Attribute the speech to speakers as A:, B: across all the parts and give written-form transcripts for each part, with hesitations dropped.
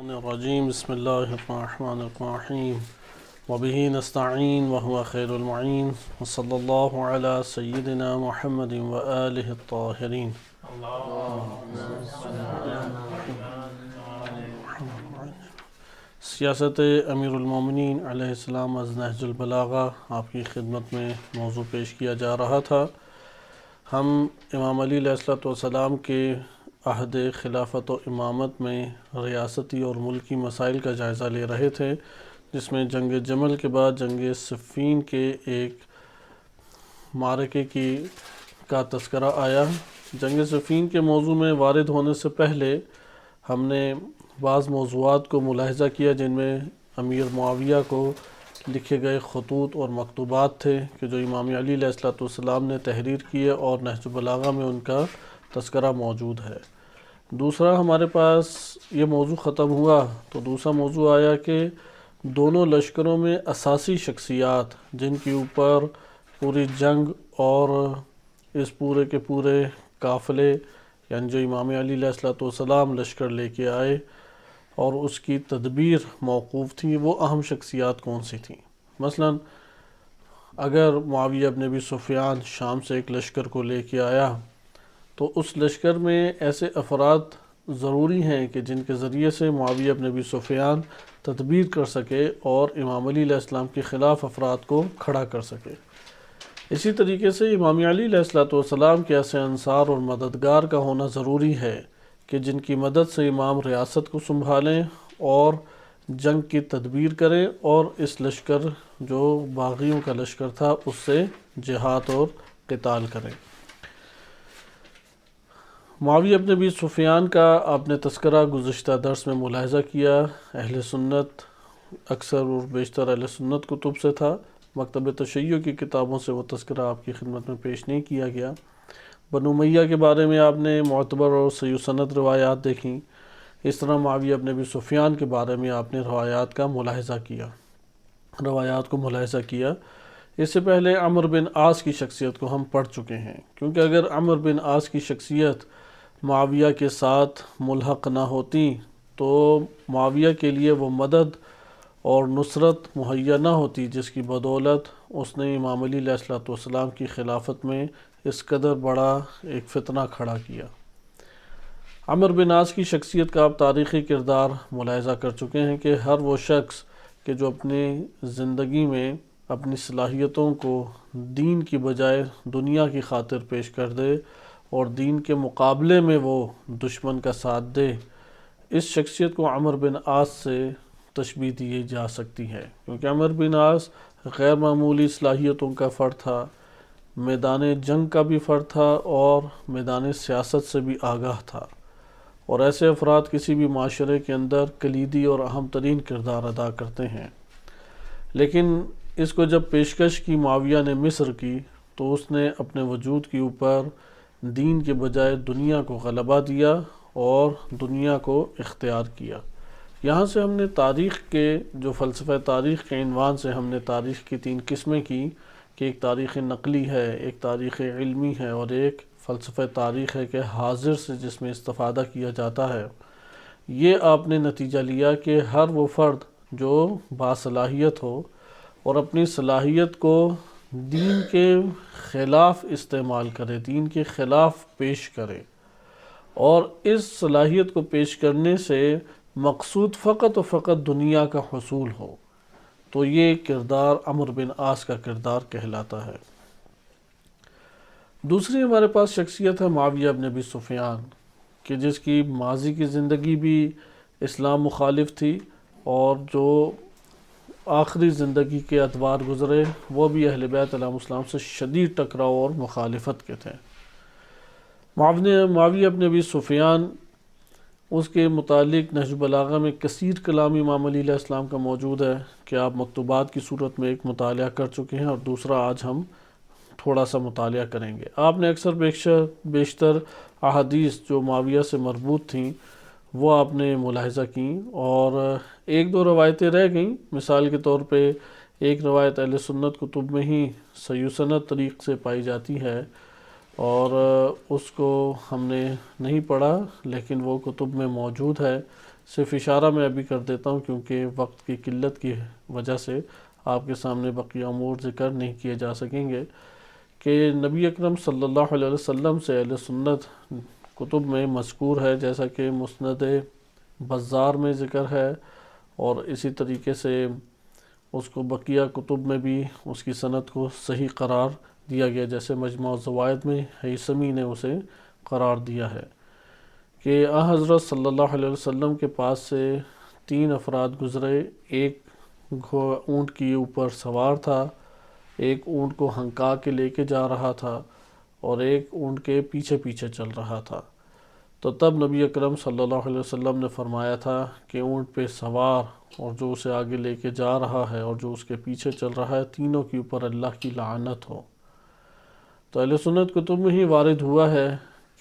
A: الرجیم بسم اللہ الرحمن الرحیم وبہ نستعین وہو خیر المعین وصلی اللہ علی سیدنا محمد وآلہ الطاہرین۔ سیاست امیر المومنین علیہ السلام از نہج البلاغہ آپ کی خدمت میں موضوع پیش کیا جا رہا تھا۔ ہم امام علی علیہ السلام کے عہد خلافت و امامت میں ریاستی اور ملکی مسائل کا جائزہ لے رہے تھے، جس میں جنگ جمل کے بعد جنگ صفین کے ایک معرکے کا تذکرہ آیا۔ جنگ صفین کے موضوع میں وارد ہونے سے پہلے ہم نے بعض موضوعات کو ملاحظہ کیا جن میں امیر معاویہ کو لکھے گئے خطوط اور مکتوبات تھے کہ جو امام علی علیہ السلام نے تحریر کیے اور نہج البلاغہ میں ان کا تذکرہ موجود ہے۔ دوسرا ہمارے پاس یہ موضوع ختم ہوا تو دوسرا موضوع آیا کہ دونوں لشکروں میں اساسی شخصیات جن کے اوپر پوری جنگ اور اس پورے کے پورے قافلے یعنی جو امام علی علیہ السلام لشکر لے کے آئے اور اس کی تدبیر موقوف تھی، وہ اہم شخصیات کون سی تھیں۔ مثلا اگر معاویہ بن ابی سفیان شام سے ایک لشکر کو لے کے آیا تو اس لشکر میں ایسے افراد ضروری ہیں کہ جن کے ذریعے سے معاویہ بن ابی سفیان تدبیر کر سکے اور امام علی علیہ السلام کے خلاف افراد کو کھڑا کر سکے۔ اسی طریقے سے امام علی علیہ السلام کے ایسے انصار اور مددگار کا ہونا ضروری ہے کہ جن کی مدد سے امام ریاست کو سنبھالیں اور جنگ کی تدبیر کریں اور اس لشکر جو باغیوں کا لشکر تھا اس سے جہاد اور قتال کریں۔ معاویہ بن ابی سفیان کا آپ نے تذکرہ گزشتہ درس میں ملاحظہ کیا۔ اہل سنت اکثر اور بیشتر اہل سنت کتب سے تھا، مکتب تشیع کی کتابوں سے وہ تذکرہ آپ کی خدمت میں پیش نہیں کیا گیا۔ بنو امیہ کے بارے میں آپ نے معتبر اور صحیح سند روایات دیکھیں، اس طرح معاویہ بن ابی سفیان کے بارے میں آپ نے روایات کو ملاحظہ کیا۔ اس سے پہلے عمرو بن عاص کی شخصیت کو ہم پڑھ چکے ہیں، کیونکہ اگر عمرو بن عاص کی شخصیت معاویہ کے ساتھ ملحق نہ ہوتی تو معاویہ کے لیے وہ مدد اور نصرت مہیا نہ ہوتی جس کی بدولت اس نے امام علی علیہ السلام کی خلافت میں اس قدر بڑا ایک فتنہ کھڑا کیا۔ عمرو بن عاص کی شخصیت کا آپ تاریخی کردار ملاحظہ کر چکے ہیں کہ ہر وہ شخص کہ جو اپنی زندگی میں اپنی صلاحیتوں کو دین کی بجائے دنیا کی خاطر پیش کر دے اور دین کے مقابلے میں وہ دشمن کا ساتھ دے، اس شخصیت کو عمرو بن عاص سے تشبیہ دی جا سکتی ہے، کیونکہ عمرو بن عاص غیر معمولی صلاحیتوں کا فرد تھا، میدان جنگ کا بھی فرد تھا اور میدان سیاست سے بھی آگاہ تھا، اور ایسے افراد کسی بھی معاشرے کے اندر کلیدی اور اہم ترین کردار ادا کرتے ہیں۔ لیکن اس کو جب پیشکش کی معاویہ نے مصر کی تو اس نے اپنے وجود کے اوپر دین کے بجائے دنیا کو غلبہ دیا اور دنیا کو اختیار کیا۔ یہاں سے ہم نے تاریخ کے جو فلسفہ تاریخ کے عنوان سے ہم نے تاریخ کی 3 قسمیں کی کہ ایک تاریخ نقلی ہے، ایک تاریخ علمی ہے اور ایک فلسفہ تاریخ ہے کہ حاضر سے جس میں استفادہ کیا جاتا ہے۔ یہ آپ نے نتیجہ لیا کہ ہر وہ فرد جو باصلاحیت ہو اور اپنی صلاحیت کو دین کے خلاف استعمال کرے، دین کے خلاف پیش کرے، اور اس صلاحیت کو پیش کرنے سے مقصود فقط و فقط دنیا کا حصول ہو، تو یہ کردار عمرو بن عاص کا کردار کہلاتا ہے۔ دوسری ہمارے پاس شخصیت ہے معاویہ بن ابی سفیان کہ جس کی ماضی کی زندگی بھی اسلام مخالف تھی اور جو آخری زندگی کے ادوار گزرے وہ بھی اہل بیت علیہ السلام سے شدید ٹکراؤ اور مخالفت کے تھے۔ معاویہ بن ابی سفیان، اس کے متعلق نہج البلاغہ میں کثیر کلام امام علی علیہ السلام کا موجود ہے کہ آپ مکتوبات کی صورت میں ایک مطالعہ کر چکے ہیں اور دوسرا آج ہم تھوڑا سا مطالعہ کریں گے۔ آپ نے اکثر بیشتر احادیث جو معاویہ سے مربوط تھیں وہ آپ نے ملاحظہ کیں، اور 1-2 روایتیں رہ گئیں۔ مثال کے طور پہ ایک روایت اہل سنت کتب میں ہی صحیح سند طریق سے پائی جاتی ہے اور اس کو ہم نے نہیں پڑھا لیکن وہ کتب میں موجود ہے۔ صرف اشارہ میں ابھی کر دیتا ہوں کیونکہ وقت کی قلت کی وجہ سے آپ کے سامنے بقیہ امور ذکر نہیں کیے جا سکیں گے، کہ نبی اکرم صلی اللہ علیہ وسلم سے اہل سنت کتب میں مذکور ہے، جیسا کہ مسند بزار میں ذکر ہے، اور اسی طریقے سے اس کو بقیہ کتب میں بھی اس کی سند کو صحیح قرار دیا گیا، جیسے مجموع الزوائد میں ہیثمی نے اسے قرار دیا ہے کہ حضرت صلی اللہ علیہ وسلم کے پاس سے 3 افراد گزرے، ایک اونٹ کے اوپر سوار تھا، ایک اونٹ کو ہنکا کے لے کے جا رہا تھا، اور ایک اونٹ کے پیچھے پیچھے چل رہا تھا۔ تو تب نبی اکرم صلی اللہ علیہ وسلم نے فرمایا تھا کہ اونٹ پہ سوار اور جو اسے آگے لے کے جا رہا ہے اور جو اس کے پیچھے چل رہا ہے، تینوں کے اوپر اللہ کی لعنت ہو۔ تو اہل سنت کتب میں ہی وارد ہوا ہے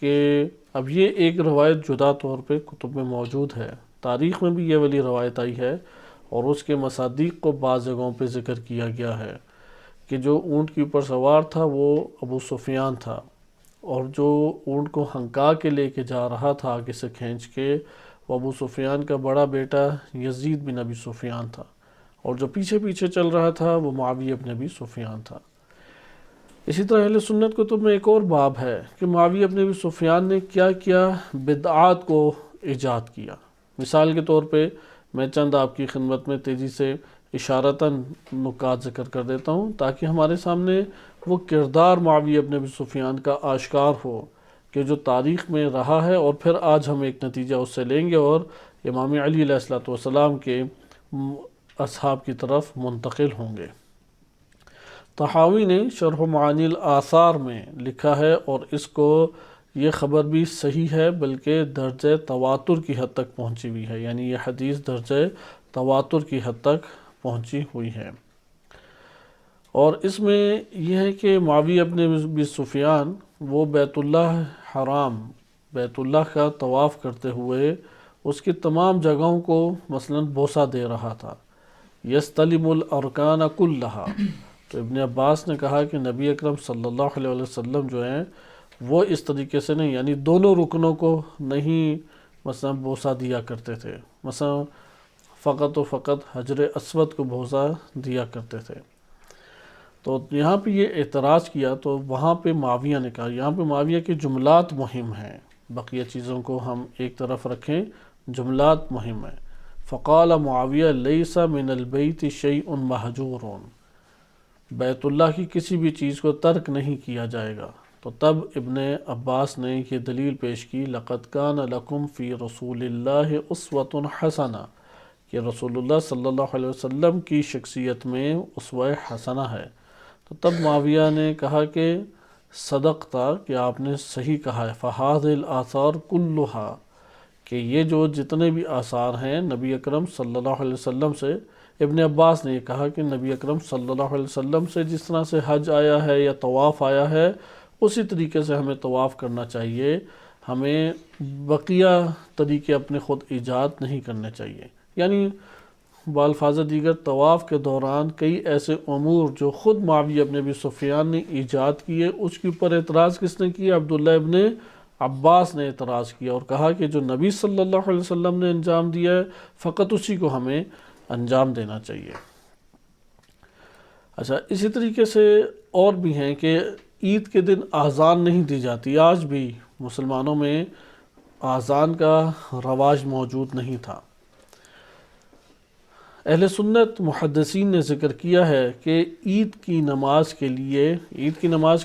A: کہ اب یہ ایک روایت جدا طور پہ کتب میں موجود ہے، تاریخ میں بھی یہ والی روایت آئی ہے، اور اس کے مصادیق کو بعض جگہوں پہ ذکر کیا گیا ہے کہ جو اونٹ کے اوپر سوار تھا وہ ابو سفیان تھا، اور جو اونٹ کو ہنکا کے لے کے جا رہا تھا آگے سے کھینچ کے، وہ ابو سفیان کا بڑا بیٹا یزید بن ابی سفیان تھا، اور جو پیچھے پیچھے چل رہا تھا وہ معاویہ بن ابی سفیان تھا۔ اسی طرح اہل سنت کتب میں ایک اور باب ہے کہ معاویہ بن ابی سفیان نے کیا کیا بدعات کو ایجاد کیا۔ مثال کے طور پہ میں چند آپ کی خدمت میں تیزی سے اشارتاً نکات ذکر کر دیتا ہوں تاکہ ہمارے سامنے وہ کردار معاویہ بن ابی سفیان کا آشکار ہو کہ جو تاریخ میں رہا ہے، اور پھر آج ہم ایک نتیجہ اس سے لیں گے اور امام علی علیہ السلام کے اصحاب کی طرف منتقل ہوں گے۔ طحاوی نے شرح معانی الآثار میں لکھا ہے، اور اس کو یہ خبر بھی صحیح ہے بلکہ درجہ تواتر کی حد تک پہنچی ہوئی ہے، یعنی یہ حدیث درجہ تواتر کی حد تک پہنچی ہوئی ہے۔ اور اس میں یہ ہے کہ معاویہ بن ابی سفیان وہ بیت اللہ حرام، بیت اللہ کا طواف کرتے ہوئے اس کی تمام جگہوں کو مثلاً بوسہ دے رہا تھا، یستلم الارکان کلہا۔ تو ابن عباس نے کہا کہ نبی اکرم صلی اللہ علیہ وسلم جو ہیں وہ اس طریقے سے نہیں، یعنی دونوں رکنوں کو نہیں مثلا بوسہ دیا کرتے تھے، مثلا فقط و فقط حجر اسود کو بوسہ دیا کرتے تھے۔ تو یہاں پہ یہ اعتراض کیا، تو وہاں پہ معاویہ نے کہا، یہاں پہ معاویہ کے جملات مہم ہیں، بقیہ چیزوں کو ہم ایک طرف رکھیں، جملات مہم ہیں۔ فقال معاویہ لیس من البیت شیء مہجور، بیت اللہ کی کسی بھی چیز کو ترک نہیں کیا جائے گا۔ تو تب ابن عباس نے یہ دلیل پیش کی، لقد کان لکم فی رسول اللہ اسوۃ حسنہ، کہ رسول اللہ صلی اللہ علیہ وسلم کی شخصیت میں اسوہ حسنہ ہے۔ تو تب معاویہ نے کہا کہ صدقتا، کہ آپ نے صحیح کہا ہے، فہذہ الآثار کلھا، کہ یہ جو جتنے بھی آثار ہیں نبی اکرم صلی اللہ علیہ وسلم سے، ابن عباس نے یہ کہا کہ نبی اکرم صلی اللہ علیہ وسلم سے جس طرح سے حج آیا ہے یا طواف آیا ہے، اسی طریقے سے ہمیں طواف کرنا چاہیے، ہمیں بقیہ طریقے اپنے خود ایجاد نہیں کرنے چاہیے۔ یعنی بالفاظ دیگر طواف کے دوران کئی ایسے امور جو خود معاویہ بن ابی سفیان نے ایجاد کیے، اس کے اوپر اعتراض کس نے کیا؟ عبداللہ ابن عباس نے اعتراض کیا اور کہا کہ جو نبی صلی اللہ علیہ وسلم نے انجام دیا ہے فقط اسی کو ہمیں انجام دینا چاہیے۔ اچھا، اسی طریقے سے اور بھی ہیں کہ عید کے دن اذان نہیں دی جاتی، آج بھی مسلمانوں میں اذان کا رواج موجود نہیں تھا۔ اہل سنت محدثین نے ذکر کیا ہے کہ عید کی نماز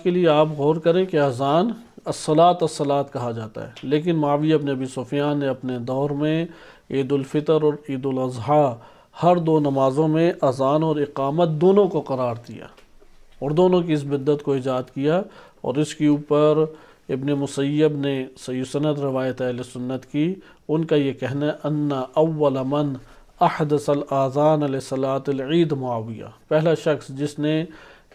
A: کے لیے آپ غور کریں کہ اذان الصلاۃ کہا جاتا ہے، لیکن معاویہ بن ابی سفیان نے اپنے دور میں عید الفطر اور عید الاضحیٰ ہر دو نمازوں میں اذان اور اقامت دونوں کو قرار دیا، اور دونوں کی اس بدعت کو ایجاد کیا، اور اس کے اوپر ابن مسیب نے صحیح سند روایت اہل سنت کی، ان کا یہ کہنا ہے ان اول من احدث الاذان لصلاۃ العید معاویہ، پہلا شخص جس نے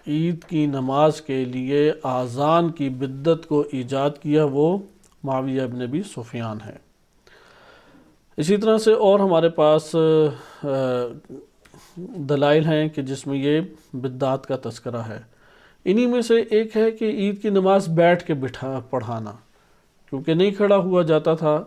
A: عید کی نماز کے لیے اذان کی بدعت کو ایجاد کیا وہ معاویہ بن ابی سفیان ہے۔ اسی طرح سے اور ہمارے پاس دلائل ہیں کہ جس میں یہ بدعات کا تذکرہ ہے۔ انہی میں سے ایک ہے کہ عید کی نماز بیٹھ کے پڑھانا، کیونکہ نہیں کھڑا ہوا جاتا تھا،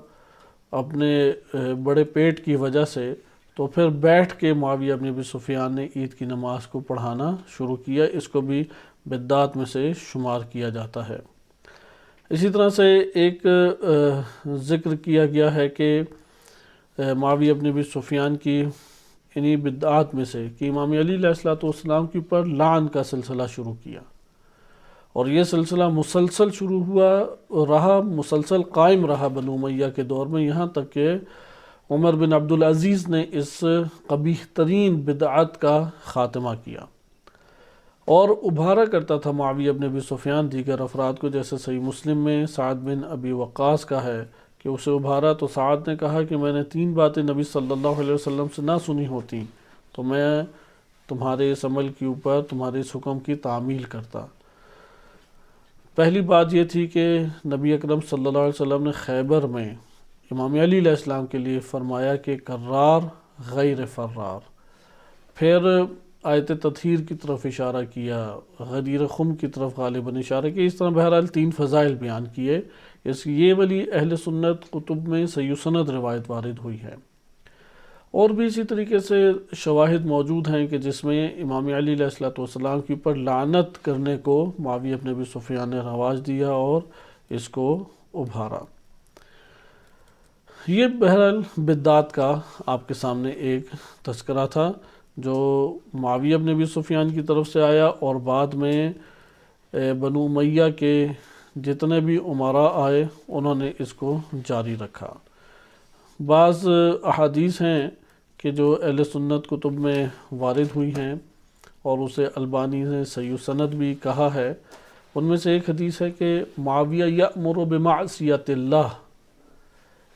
A: اپنے بڑے پیٹ کی وجہ سے، تو پھر بیٹھ کے معاویہ بن ابی سفیان نے عید کی نماز کو پڑھانا شروع کیا۔ اس کو بھی بدعات میں سے شمار کیا جاتا ہے۔ اسی طرح سے ایک ذکر کیا گیا ہے کہ معاویہ بن ابی سفیان کی انہی بدعات میں سے کہ امام علی علیہ السلام کے اوپر لعن کا سلسلہ شروع کیا، اور یہ سلسلہ مسلسل شروع ہوا رہا، مسلسل قائم رہا بنو امیہ کے دور میں، یہاں تک کہ عمر بن عبدالعزیز نے اس قبیح ترین بدعت کا خاتمہ کیا، اور ابھارا کرتا تھا معاویہ بن ابی سفیان دیگر افراد کو، جیسے صحیح مسلم میں سعد بن ابی وقاص کا ہے کہ اسے ابھارا تو سعد نے کہا کہ میں نے 3 باتیں نبی صلی اللہ علیہ وسلم سے نہ سنی ہوتی تو میں تمہارے اس عمل کے اوپر تمہارے اس حکم کی تعمیل کرتا۔ پہلی بات یہ تھی کہ نبی اکرم صلی اللہ علیہ وسلم نے خیبر میں امام علی علیہ السلام کے لیے فرمایا کہ کرار غیر فرار، پھر آیت تطہیر کی طرف اشارہ کیا، غدیر خم کی طرف غالباً اشارہ کیا، اس طرح بہرحال 3 فضائل بیان کیے۔ یہ والی اہل سنت کتب میں صحیح سند روایت وارد ہوئی ہے، اور بھی اسی طریقے سے شواہد موجود ہیں کہ جس میں امام علی علیہ السلام کے اوپر لعنت کرنے کو معاویہ بن ابی سفیان نے رواج دیا اور اس کو ابھارا۔ یہ بہرحال بدعات کا آپ کے سامنے ایک تذکرہ تھا جو معاویہ بن ابی سفیان کی طرف سے آیا، اور بعد میں بنو امیہ کے جتنے بھی امراء آئے انہوں نے اس کو جاری رکھا۔ بعض احادیث ہیں کہ جو اہل سنت کتب میں وارد ہوئی ہیں اور اسے البانی نے صحیح سند بھی کہا ہے، ان میں سے ایک حدیث ہے کہ معاویہ یأمر بمعصیت اللہ۔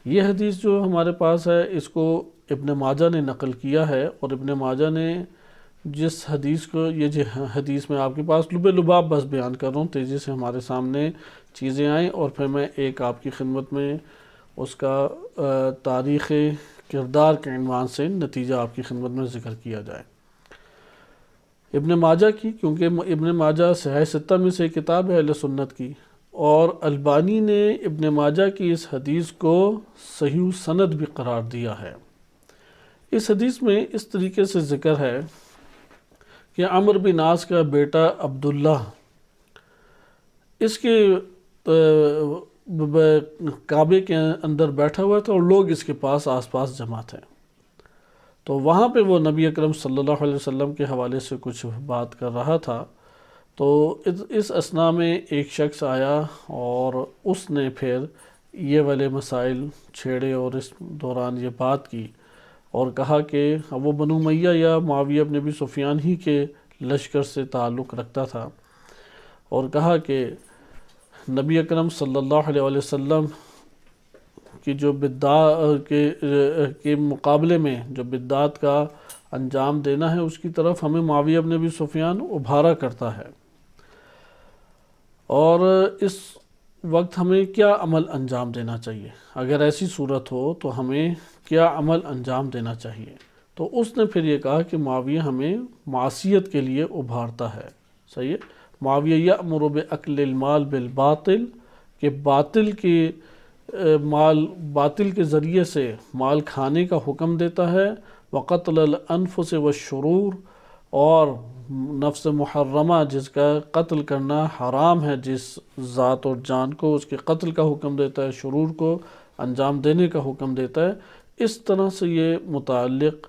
A: یہ حدیث جو ہمارے پاس ہے اس کو ابن ماجہ نے نقل کیا ہے، اور ابن ماجہ نے جس حدیث کو، یہ جو حدیث میں آپ کے پاس لب لباب بس بیان کر رہا ہوں، تیزی سے ہمارے سامنے چیزیں آئیں اور پھر میں ایک آپ کی خدمت میں اس کا تاریخ کردار کے عنوان سے نتیجہ آپ کی خدمت میں ذکر کیا جائے۔ ابن ماجہ کی، کیونکہ ابن ماجہ صحیح ستہ میں سے کتاب ہے اہل سنت کی، اور البانی نے ابن ماجہ کی اس حدیث کو صحیح سند بھی قرار دیا ہے۔ اس حدیث میں اس طریقے سے ذکر ہے کہ عمر بن عاص کا بیٹا عبداللہ اس کے کعبے کے اندر بیٹھا ہوا تھا اور لوگ اس کے پاس آس پاس جمع تھے، تو وہاں پہ وہ نبی اکرم صلی اللہ علیہ وسلم کے حوالے سے کچھ بات کر رہا تھا، تو اس اثناء میں ایک شخص آیا اور اس نے پھر یہ والے مسائل چھیڑے اور اس دوران یہ بات کی اور کہا کہ وہ بنو امیہ یا معاویہ بن ابی سفیان ہی کے لشکر سے تعلق رکھتا تھا، اور کہا کہ نبی اکرم صلی اللہ علیہ وسلم کی جو بدعات کے مقابلے میں جو بدعات کا انجام دینا ہے اس کی طرف ہمیں معاویہ بن ابی سفیان ابھارا کرتا ہے، اور اس وقت ہمیں کیا عمل انجام دینا چاہیے، اگر ایسی صورت ہو تو ہمیں کیا عمل انجام دینا چاہیے۔ تو اس نے پھر یہ کہا کہ معاویہ ہمیں معصیت کے لیے ابھارتا ہے، صحیح ہے، معاویہ یأمر بأکل المال بالباطل، کہ باطل کے ذریعے سے مال کھانے کا حکم دیتا ہے، وقتل الانفس والشرور، اور نفس محرمہ جس کا قتل کرنا حرام ہے، جس ذات اور جان کو، اس کے قتل کا حکم دیتا ہے، شرور کو انجام دینے کا حکم دیتا ہے۔ اس طرح سے یہ متعلق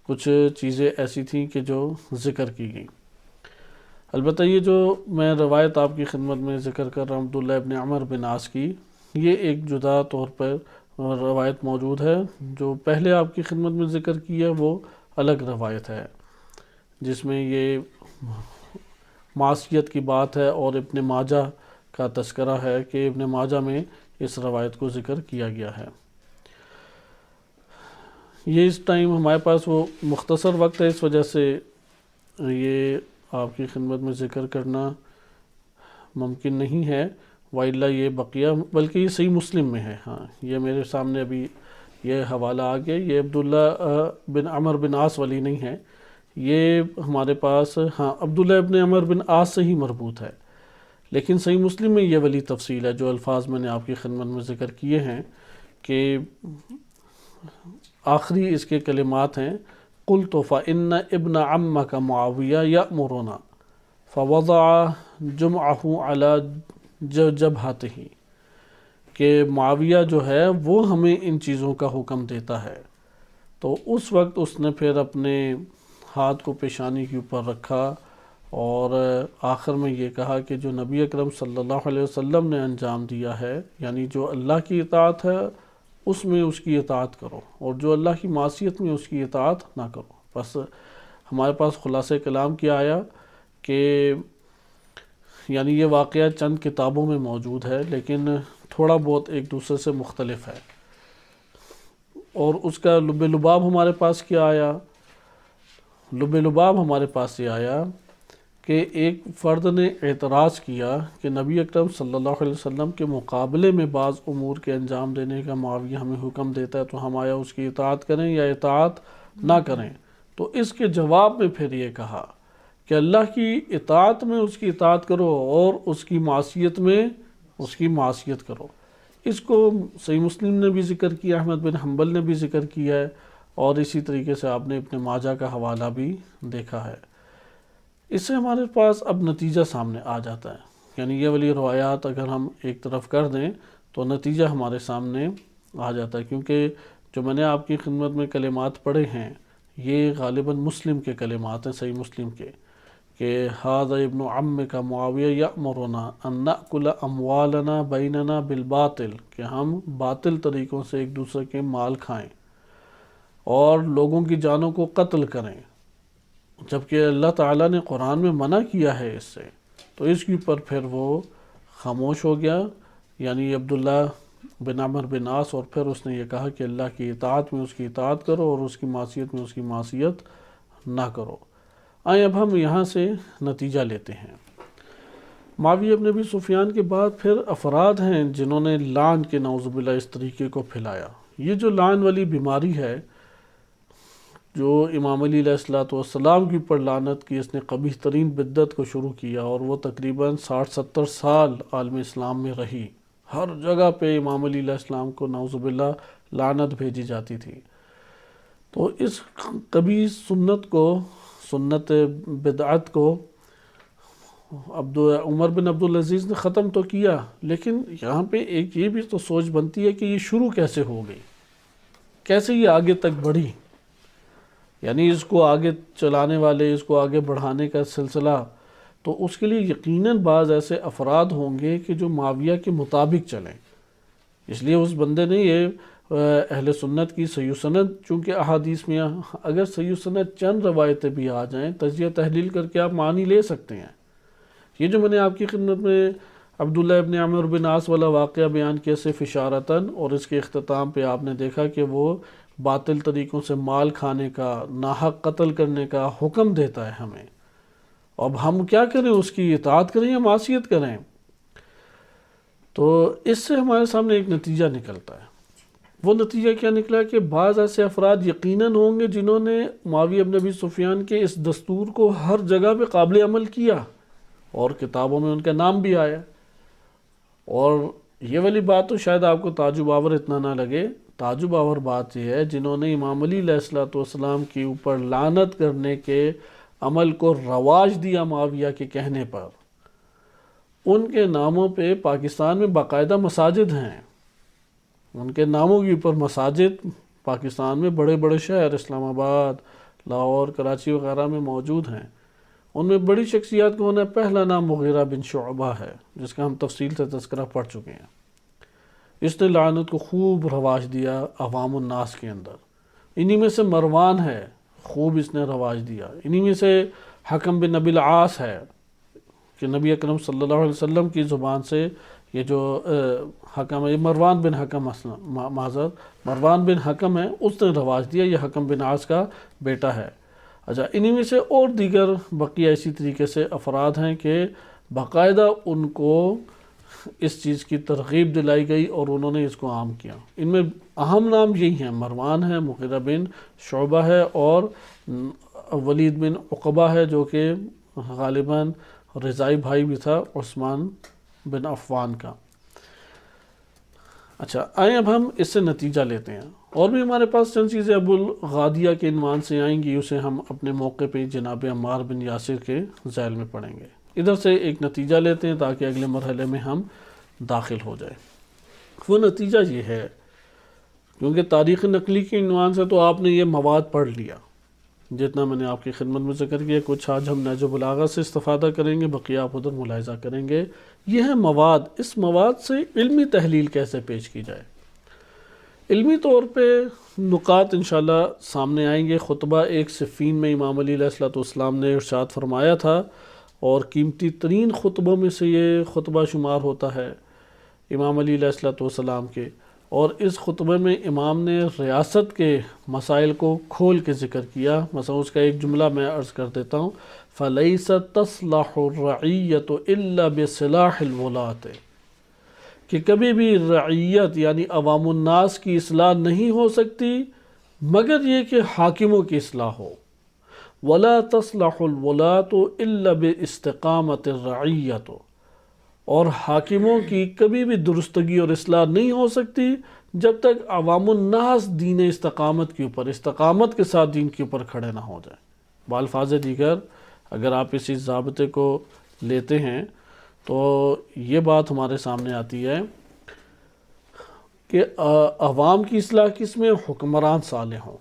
A: کچھ چیزیں ایسی تھیں کہ جو ذکر کی گئیں۔ البتہ یہ جو میں روایت آپ کی خدمت میں ذکر کر رہا ہوں عبداللہ ابن عمر بن عاص کی، یہ ایک جدا طور پر روایت موجود ہے، جو پہلے آپ کی خدمت میں ذکر کی ہے وہ الگ روایت ہے جس میں یہ معصیت کی بات ہے، اور ابن ماجہ کا تذکرہ ہے کہ ابن ماجہ میں اس روایت کو ذکر کیا گیا ہے۔ یہ اس ٹائم ہمارے پاس وہ مختصر وقت ہے، اس وجہ سے یہ آپ کی خدمت میں ذکر کرنا ممکن نہیں ہے، وإلا یہ بقیہ، بلکہ یہ صحیح مسلم میں ہے۔ ہاں، یہ میرے سامنے ابھی یہ حوالہ آ گیا، یہ عبداللہ بن عمر بن عاص والی نہیں ہے، یہ ہمارے پاس ہاں عبداللہ ابن عمر بن عاص سے ہی مربوط ہے، لیکن صحیح مسلم میں یہ والی تفصیل ہے جو الفاظ میں نے آپ کی خدمت میں ذکر کیے ہیں کہ آخری اس کے کلمات ہیں قلت فإن ابن عمک معاویہ یأمرنا فوضع جمعہ علی جبہتہ، کہ معاویہ جو ہے وہ ہمیں ان چیزوں کا حکم دیتا ہے. تو اس وقت اس نے پھر اپنے ہاتھ کو پیشانی کے اوپر رکھا اور آخر میں یہ کہا کہ جو نبی اکرم صلی اللہ علیہ وسلم نے انجام دیا ہے، یعنی جو اللہ کی اطاعت ہے اس میں اس کی اطاعت کرو، اور جو اللہ کی معصیت میں اس کی اطاعت نہ کرو. بس ہمارے پاس خلاصہ کلام کیا آیا کہ یعنی یہ واقعہ چند کتابوں میں موجود ہے لیکن تھوڑا بہت ایک دوسرے سے مختلف ہے. اور اس کا لب لباب ہمارے پاس کیا آیا؟ لب لباب ہمارے پاس یہ آیا کہ ایک فرد نے اعتراض کیا کہ نبی اکرم صلی اللہ علیہ وسلم کے مقابلے میں بعض امور کے انجام دینے کا معاویہ ہمیں حکم دیتا ہے، تو ہم آیا اس کی اطاعت کریں یا اطاعت نہ کریں؟ تو اس کے جواب میں پھر یہ کہا کہ اللہ کی اطاعت میں اس کی اطاعت کرو اور اس کی معصیت میں اس کی معصیت کرو. اس کو صحیح مسلم نے بھی ذکر کیا، احمد بن حنبل نے بھی ذکر کیا ہے، اور اسی طریقے سے آپ نے ابن ماجہ کا حوالہ بھی دیکھا ہے. اس سے ہمارے پاس اب نتیجہ سامنے آ جاتا ہے، یعنی یہ والی روایات اگر ہم ایک طرف کر دیں تو نتیجہ ہمارے سامنے آ جاتا ہے، کیونکہ جو میں نے آپ کی خدمت میں کلمات پڑھے ہیں یہ غالباً مسلم کے کلمات ہیں، صحیح مسلم کے، کہ ھذا ابن عمک معاویہ یأمرنا ان نأکل اموالنا بیننا بالباطل، کہ ہم باطل طریقوں سے ایک دوسرے کے مال کھائیں اور لوگوں کی جانوں کو قتل کریں، جبکہ اللہ تعالیٰ نے قرآن میں منع کیا ہے اس سے. تو اس کے اوپر پھر وہ خاموش ہو گیا، یعنی عبداللہ بن عمر بن عاص، اور پھر اس نے یہ کہا کہ اللہ کی اطاعت میں اس کی اطاعت کرو اور اس کی معصیت میں اس کی معصیت نہ کرو. آئیں اب ہم یہاں سے نتیجہ لیتے ہیں. معاویہ بن ابی سفیان کے بعد پھر افراد ہیں جنہوں نے لعن کے نعوذ باللہ اس طریقے کو پھیلایا. یہ جو لعن والی بیماری ہے، جو امام علی علیہ السلام کے اوپر لعنت کی اس نے قبیح ترین بدعت کو شروع کیا، اور وہ تقریباً 60-70 سال عالم اسلام میں رہی. ہر جگہ پہ امام علی علیہ السلام کو نعوذ باللہ لعنت بھیجی جاتی تھی. تو اس قبیح سنت کو، سنت بدعت کو عمر بن عبدالعزیز نے ختم تو کیا، لیکن یہاں پہ ایک یہ بھی تو سوچ بنتی ہے کہ یہ شروع کیسے ہو گئی، کیسے یہ آگے تک بڑھی. یعنی اس کو آگے چلانے والے، اس کو آگے بڑھانے کا سلسلہ، تو اس کے لیے یقیناً بعض ایسے افراد ہوں گے کہ جو معاویہ کے مطابق چلیں. اس لیے اس بندے نے یہ اہل سنت کی صحیح سند، چونکہ احادیث میں اگر صحیح سند چند روایتیں بھی آ جائیں، تجزیہ تحلیل کر کے آپ معنی لے سکتے ہیں. یہ جو میں نے آپ کی خدمت میں عبداللہ ابن عمر بن عاص والا واقعہ بیان کیا صرف اشارتاً، اور اس کے اختتام پہ آپ نے دیکھا کہ وہ باطل طریقوں سے مال کھانے کا، ناحق قتل کرنے کا حکم دیتا ہے ہمیں. اب ہم کیا کریں؟ اس کی اطاعت کریں یا معصیت کریں؟ تو اس سے ہمارے سامنے ایک نتیجہ نکلتا ہے. وہ نتیجہ کیا نکلا کہ بعض ایسے افراد یقیناً ہوں گے جنہوں نے معاویہ بن ابی سفیان کے اس دستور کو ہر جگہ پہ قابل عمل کیا، اور کتابوں میں ان کا نام بھی آیا. اور یہ والی بات تو شاید آپ کو تعجب آور اتنا نہ لگے. تعجب آور بات یہ ہے جنہوں نے امام علی علیہ السلام کے اوپر لعنت کرنے کے عمل کو رواج دیا معاویہ کے کہنے پر، ان کے ناموں پہ پاکستان میں باقاعدہ مساجد ہیں. ان کے ناموں کے اوپر مساجد پاکستان میں بڑے بڑے شہر، اسلام آباد، لاہور، کراچی وغیرہ میں موجود ہیں. ان میں بڑی شخصیات کون ہے؟ پہلا نام مغیرہ بن شعبہ ہے، جس کا ہم تفصیل سے تذکرہ پڑھ چکے ہیں. اس نے لعنت کو خوب رواج دیا عوام الناس کے اندر. انہی میں سے مروان ہے، خوب اس نے رواج دیا. انہی میں سے حکم بن نبی العاص ہے کہ نبی اکرم صلی اللہ علیہ وسلم کی زبان سے یہ جو حکم ہے، یہ مروان بن حکم، معذرت مروان بن حکم ہے، اس نے رواج دیا. یہ حکم بن عاص کا بیٹا ہے. اچھا، انہی میں سے اور دیگر بقیہ اسی طریقے سے افراد ہیں کہ باقاعدہ ان کو اس چیز کی ترغیب دلائی گئی اور انہوں نے اس کو عام کیا. ان میں اہم نام یہی ہیں، مروان ہے، مغیرہ بن شعبہ ہے، اور ولید بن عقبہ ہے، جو کہ غالباً رضائی بھائی بھی تھا عثمان بن عفان کا. اچھا آئیں اب ہم اس سے نتیجہ لیتے ہیں، اور بھی ہمارے پاس چند چیزیں ابو الغادیہ کے عنوان سے آئیں گی، اسے ہم اپنے موقع پہ جناب عمار بن یاسر کے ذیل میں پڑھیں گے۔ ادھر سے ایک نتیجہ لیتے ہیں تاکہ اگلے مرحلے میں ہم داخل ہو جائیں۔ وہ نتیجہ یہ ہے، کیونکہ تاریخ نقلی کے عنوان سے تو آپ نے یہ مواد پڑھ لیا جتنا میں نے آپ کی خدمت میں ذکر کیا، کچھ آج ہم نہج البلاغہ سے استفادہ کریں گے، بقیہ آپ ادھر ملاحظہ کریں گے۔ یہ ہے مواد، اس مواد سے علمی تحلیل کیسے پیش کی جائے۔ علمی طور پہ نکات انشاءاللہ سامنے آئیں گے۔ خطبہ ایک صفین میں امام علی علیہ السلام نے ارشاد فرمایا تھا، اور قیمتی ترین خطبوں میں سے یہ خطبہ شمار ہوتا ہے امام علی علیہ السلام کے، اور اس خطبے میں امام نے ریاست کے مسائل کو کھول کے ذکر کیا۔ مثلا اس کا ایک جملہ میں عرض کر دیتا ہوں، فَلَيْسَ تَصْلَحُ الرَّعِيَّةُ إِلَّا بِصِلَاحِ الْوُلَاةِ، کہ کبھی بھی رعیت یعنی عوام الناس کی اصلاح نہیں ہو سکتی مگر یہ کہ حاکموں کی اصلاح ہو۔ وَلَا تَصْلَحُ الْوُلَاةُ إِلَّا بِاسْتِقَامَةِ الرَّعِيَّةُ، اور حاکموں کی کبھی بھی درستگی اور اصلاح نہیں ہو سکتی جب تک عوام الناس دین استقامت کے اوپر، استقامت کے ساتھ دین کے اوپر کھڑے نہ ہو جائیں۔ بالفاظ دیگر اگر آپ اسی ضابطے کو لیتے ہیں تو یہ بات ہمارے سامنے آتی ہے کہ عوام کی اصلاح کس میں؟ حکمران صالح ہوں۔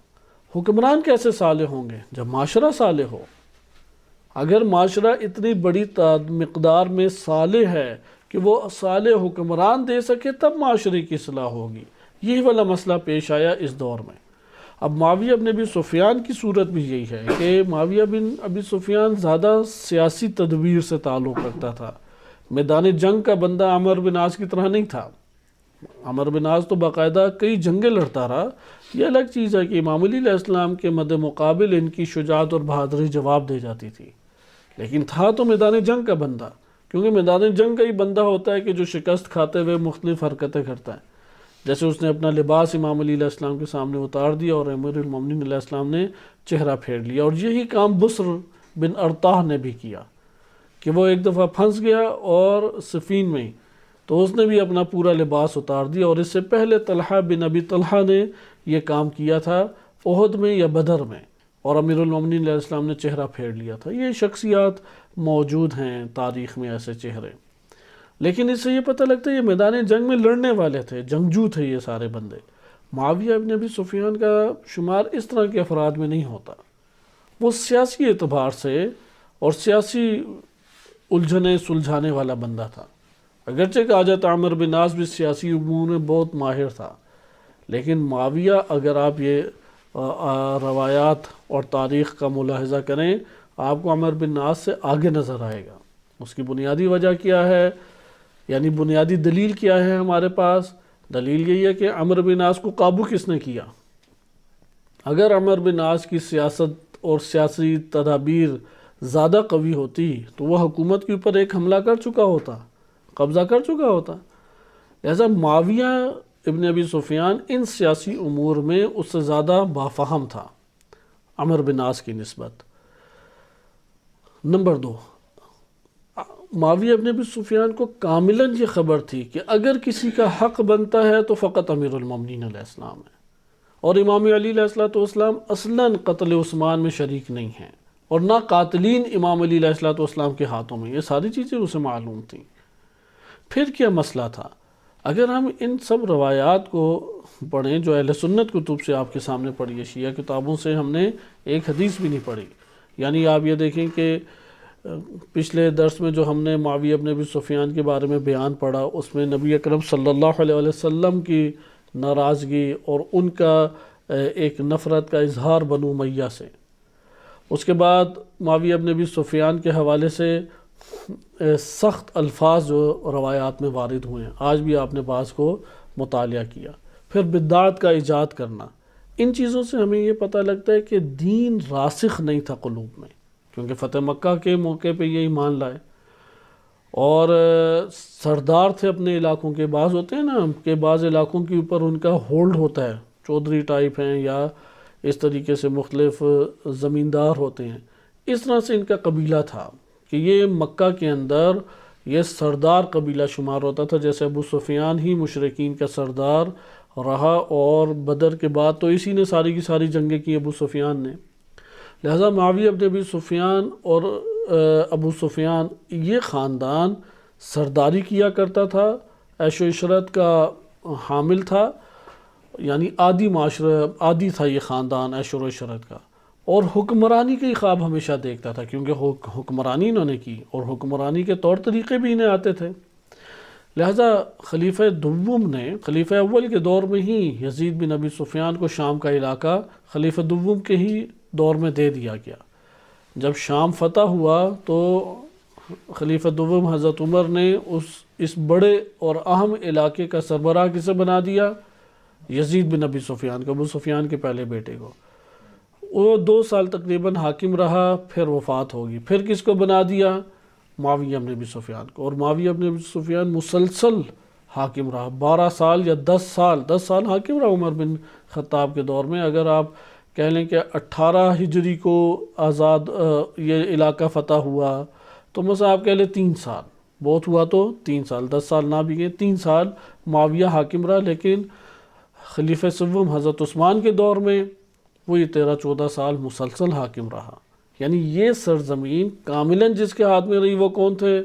A: حکمران کیسے صالح ہوں گے؟ جب معاشرہ صالح ہو۔ اگر معاشرہ اتنی بڑی مقدار میں صالح ہے کہ وہ صالح حکمران دے سکے تب معاشرے کی اصلاح ہوگی۔ یہی والا مسئلہ پیش آیا اس دور میں۔ اب معاویہ بن ابی سفیان کی صورت بھی یہی ہے کہ معاویہ بن ابی سفیان زیادہ سیاسی تدبیر سے تعلق رکھتا تھا، میدان جنگ کا بندہ عمر بن عاص کی طرح نہیں تھا۔ عمر بن عاص تو باقاعدہ کئی جنگیں لڑتا رہا، یہ الگ چیز ہے کہ امام علی علیہ السلام کے مد مقابل ان کی شجاعت اور بہادری جواب دے جاتی تھی، لیکن تھا تو میدان جنگ کا بندہ، کیونکہ میدان جنگ کا ہی بندہ ہوتا ہے کہ جو شکست کھاتے ہوئے مختلف حرکتیں کرتا ہے۔ جیسے اس نے اپنا لباس امام علی علیہ السلام کے سامنے اتار دیا اور امیر المومنین علیہ السلام نے چہرہ پھیر لیا، اور یہی کام بصر بن ارطاح نے بھی کیا کہ وہ ایک دفعہ پھنس گیا اور صفین میں تو اس نے بھی اپنا پورا لباس اتار دیا، اور اس سے پہلے طلحہ بن ابی طلحہ نے یہ کام کیا تھا احد میں یا بدر میں، اور امیر المومنین علیہ السلام نے چہرہ پھیر لیا تھا۔ یہ شخصیات موجود ہیں تاریخ میں، ایسے چہرے، لیکن اس سے یہ پتہ لگتا ہے یہ میدان جنگ میں لڑنے والے تھے، جنگجو تھے یہ سارے بندے۔ معاویہ بن ابی سفیان کا شمار اس طرح کے افراد میں نہیں ہوتا، وہ سیاسی اعتبار سے اور سیاسی الجھنیں سلجھانے والا بندہ تھا۔ اگرچہ کہا جاتا عمر بن عاص بھی سیاسی امور میں بہت ماہر تھا، لیکن معاویہ اگر آپ یہ روایات اور تاریخ کا ملاحظہ کریں آپ کو عمر بن عاص سے آگے نظر آئے گا۔ اس کی بنیادی وجہ کیا ہے، یعنی بنیادی دلیل کیا ہے ہمارے پاس؟ دلیل یہی ہے کہ عمر بن عاص کو قابو کس نے کیا؟ اگر عمر بن عاص کی سیاست اور سیاسی تدابیر زیادہ قوی ہوتی تو وہ حکومت کے اوپر ایک حملہ کر چکا ہوتا، قبضہ کر چکا ہوتا۔ لہذا معاویہ ابن ابی سفیان ان سیاسی امور میں اس سے زیادہ بافہم تھا عمر بن عاص کی نسبت۔ نمبر 2، معاویہ ابن ابی سفیان کو کاملاً یہ خبر تھی کہ اگر کسی کا حق بنتا ہے تو فقط امیر المومنین علیہ السلام ہے، اور امام علی علیہ السلام اصلاً قتل عثمان میں شریک نہیں ہیں، اور نہ قاتلین امام علی علیہ السلام کے ہاتھوں میں، یہ ساری چیزیں اسے معلوم تھیں۔ پھر کیا مسئلہ تھا؟ اگر ہم ان سب روایات کو پڑھیں جو اہل سنت کتب سے آپ کے سامنے پڑھی ہے، شیعہ کتابوں سے ہم نے ایک حدیث بھی نہیں پڑھی، یعنی آپ یہ دیکھیں کہ پچھلے درس میں جو ہم نے معاویہ ابن ابی سفیان کے بارے میں بیان پڑھا اس میں نبی اکرم صلی اللہ علیہ وسلم کی ناراضگی اور ان کا ایک نفرت کا اظہار بنو امیہ سے، اس کے بعد معاویہ ابن ابی سفیان کے حوالے سے سخت الفاظ جو روایات میں وارد ہوئے ہیں، آج بھی آپ نے بعض کو مطالعہ کیا، پھر بدعات کا ایجاد کرنا، ان چیزوں سے ہمیں یہ پتہ لگتا ہے کہ دین راسخ نہیں تھا قلوب میں، کیونکہ فتح مکہ کے موقع پہ یہ ایمان لائے اور سردار تھے اپنے علاقوں کے، بعض ہوتے ہیں نا کہ بعض علاقوں کے اوپر ان کا ہولڈ ہوتا ہے، چودھری ٹائپ ہیں یا اس طریقے سے مختلف زمیندار ہوتے ہیں، اس طرح سے ان کا قبیلہ تھا کہ یہ مکہ کے اندر یہ سردار قبیلہ شمار ہوتا تھا، جیسے ابو سفیان ہی مشرکین کا سردار رہا، اور بدر کے بعد تو اسی نے ساری کی ساری جنگیں کی ابو سفیان نے۔ لہٰذا معاویہ ابن ابی سفیان اور ابو سفیان یہ خاندان سرداری کیا کرتا تھا، عیش و عشرت کا حامل تھا، یعنی عادی معاشرہ، عادی تھا یہ خاندان عیش و عشرت کا، اور حکمرانی کے خواب ہمیشہ دیکھتا تھا، کیونکہ حکمرانی انہوں نے کی اور حکمرانی کے طور طریقے بھی انہیں آتے تھے۔ لہٰذا خلیفہ دوم نے خلیفہ اول کے دور میں ہی یزید بن ابی سفیان کو شام کا علاقہ خلیفہ دوم کے ہی دور میں دے دیا گیا۔ جب شام فتح ہوا تو خلیفہ دوم حضرت عمر نے اس بڑے اور اہم علاقے کا سربراہ کسے بنا دیا؟ یزید بن ابی سفیان کو، ابو سفیان کے پہلے بیٹے کو۔ وہ 2 سال تقریباً حاکم رہا، پھر وفات ہوگی۔ پھر کس کو بنا دیا؟ معاویہ بن ابی سفیان کو، اور معاویہ بن ابی سفیان مسلسل حاکم رہا، 12 سال یا 10 سال حاکم رہا عمر بن خطاب کے دور میں۔ اگر آپ کہہ لیں کہ 18 ہجری کو آزاد یہ علاقہ فتح ہوا، تو مثلا آپ کہہ لیں 3 سال، بہت ہوا تو 3 سال، 10 سال نہ بھی گئے، 3 سال معاویہ حاکم رہا۔ لیکن خلیفہ سوم حضرت عثمان کے دور میں وہ یہ 13-14 سال مسلسل حاکم رہا۔ یعنی یہ سرزمین کاملاً جس کے ہاتھ میں رہی وہ کون تھے؟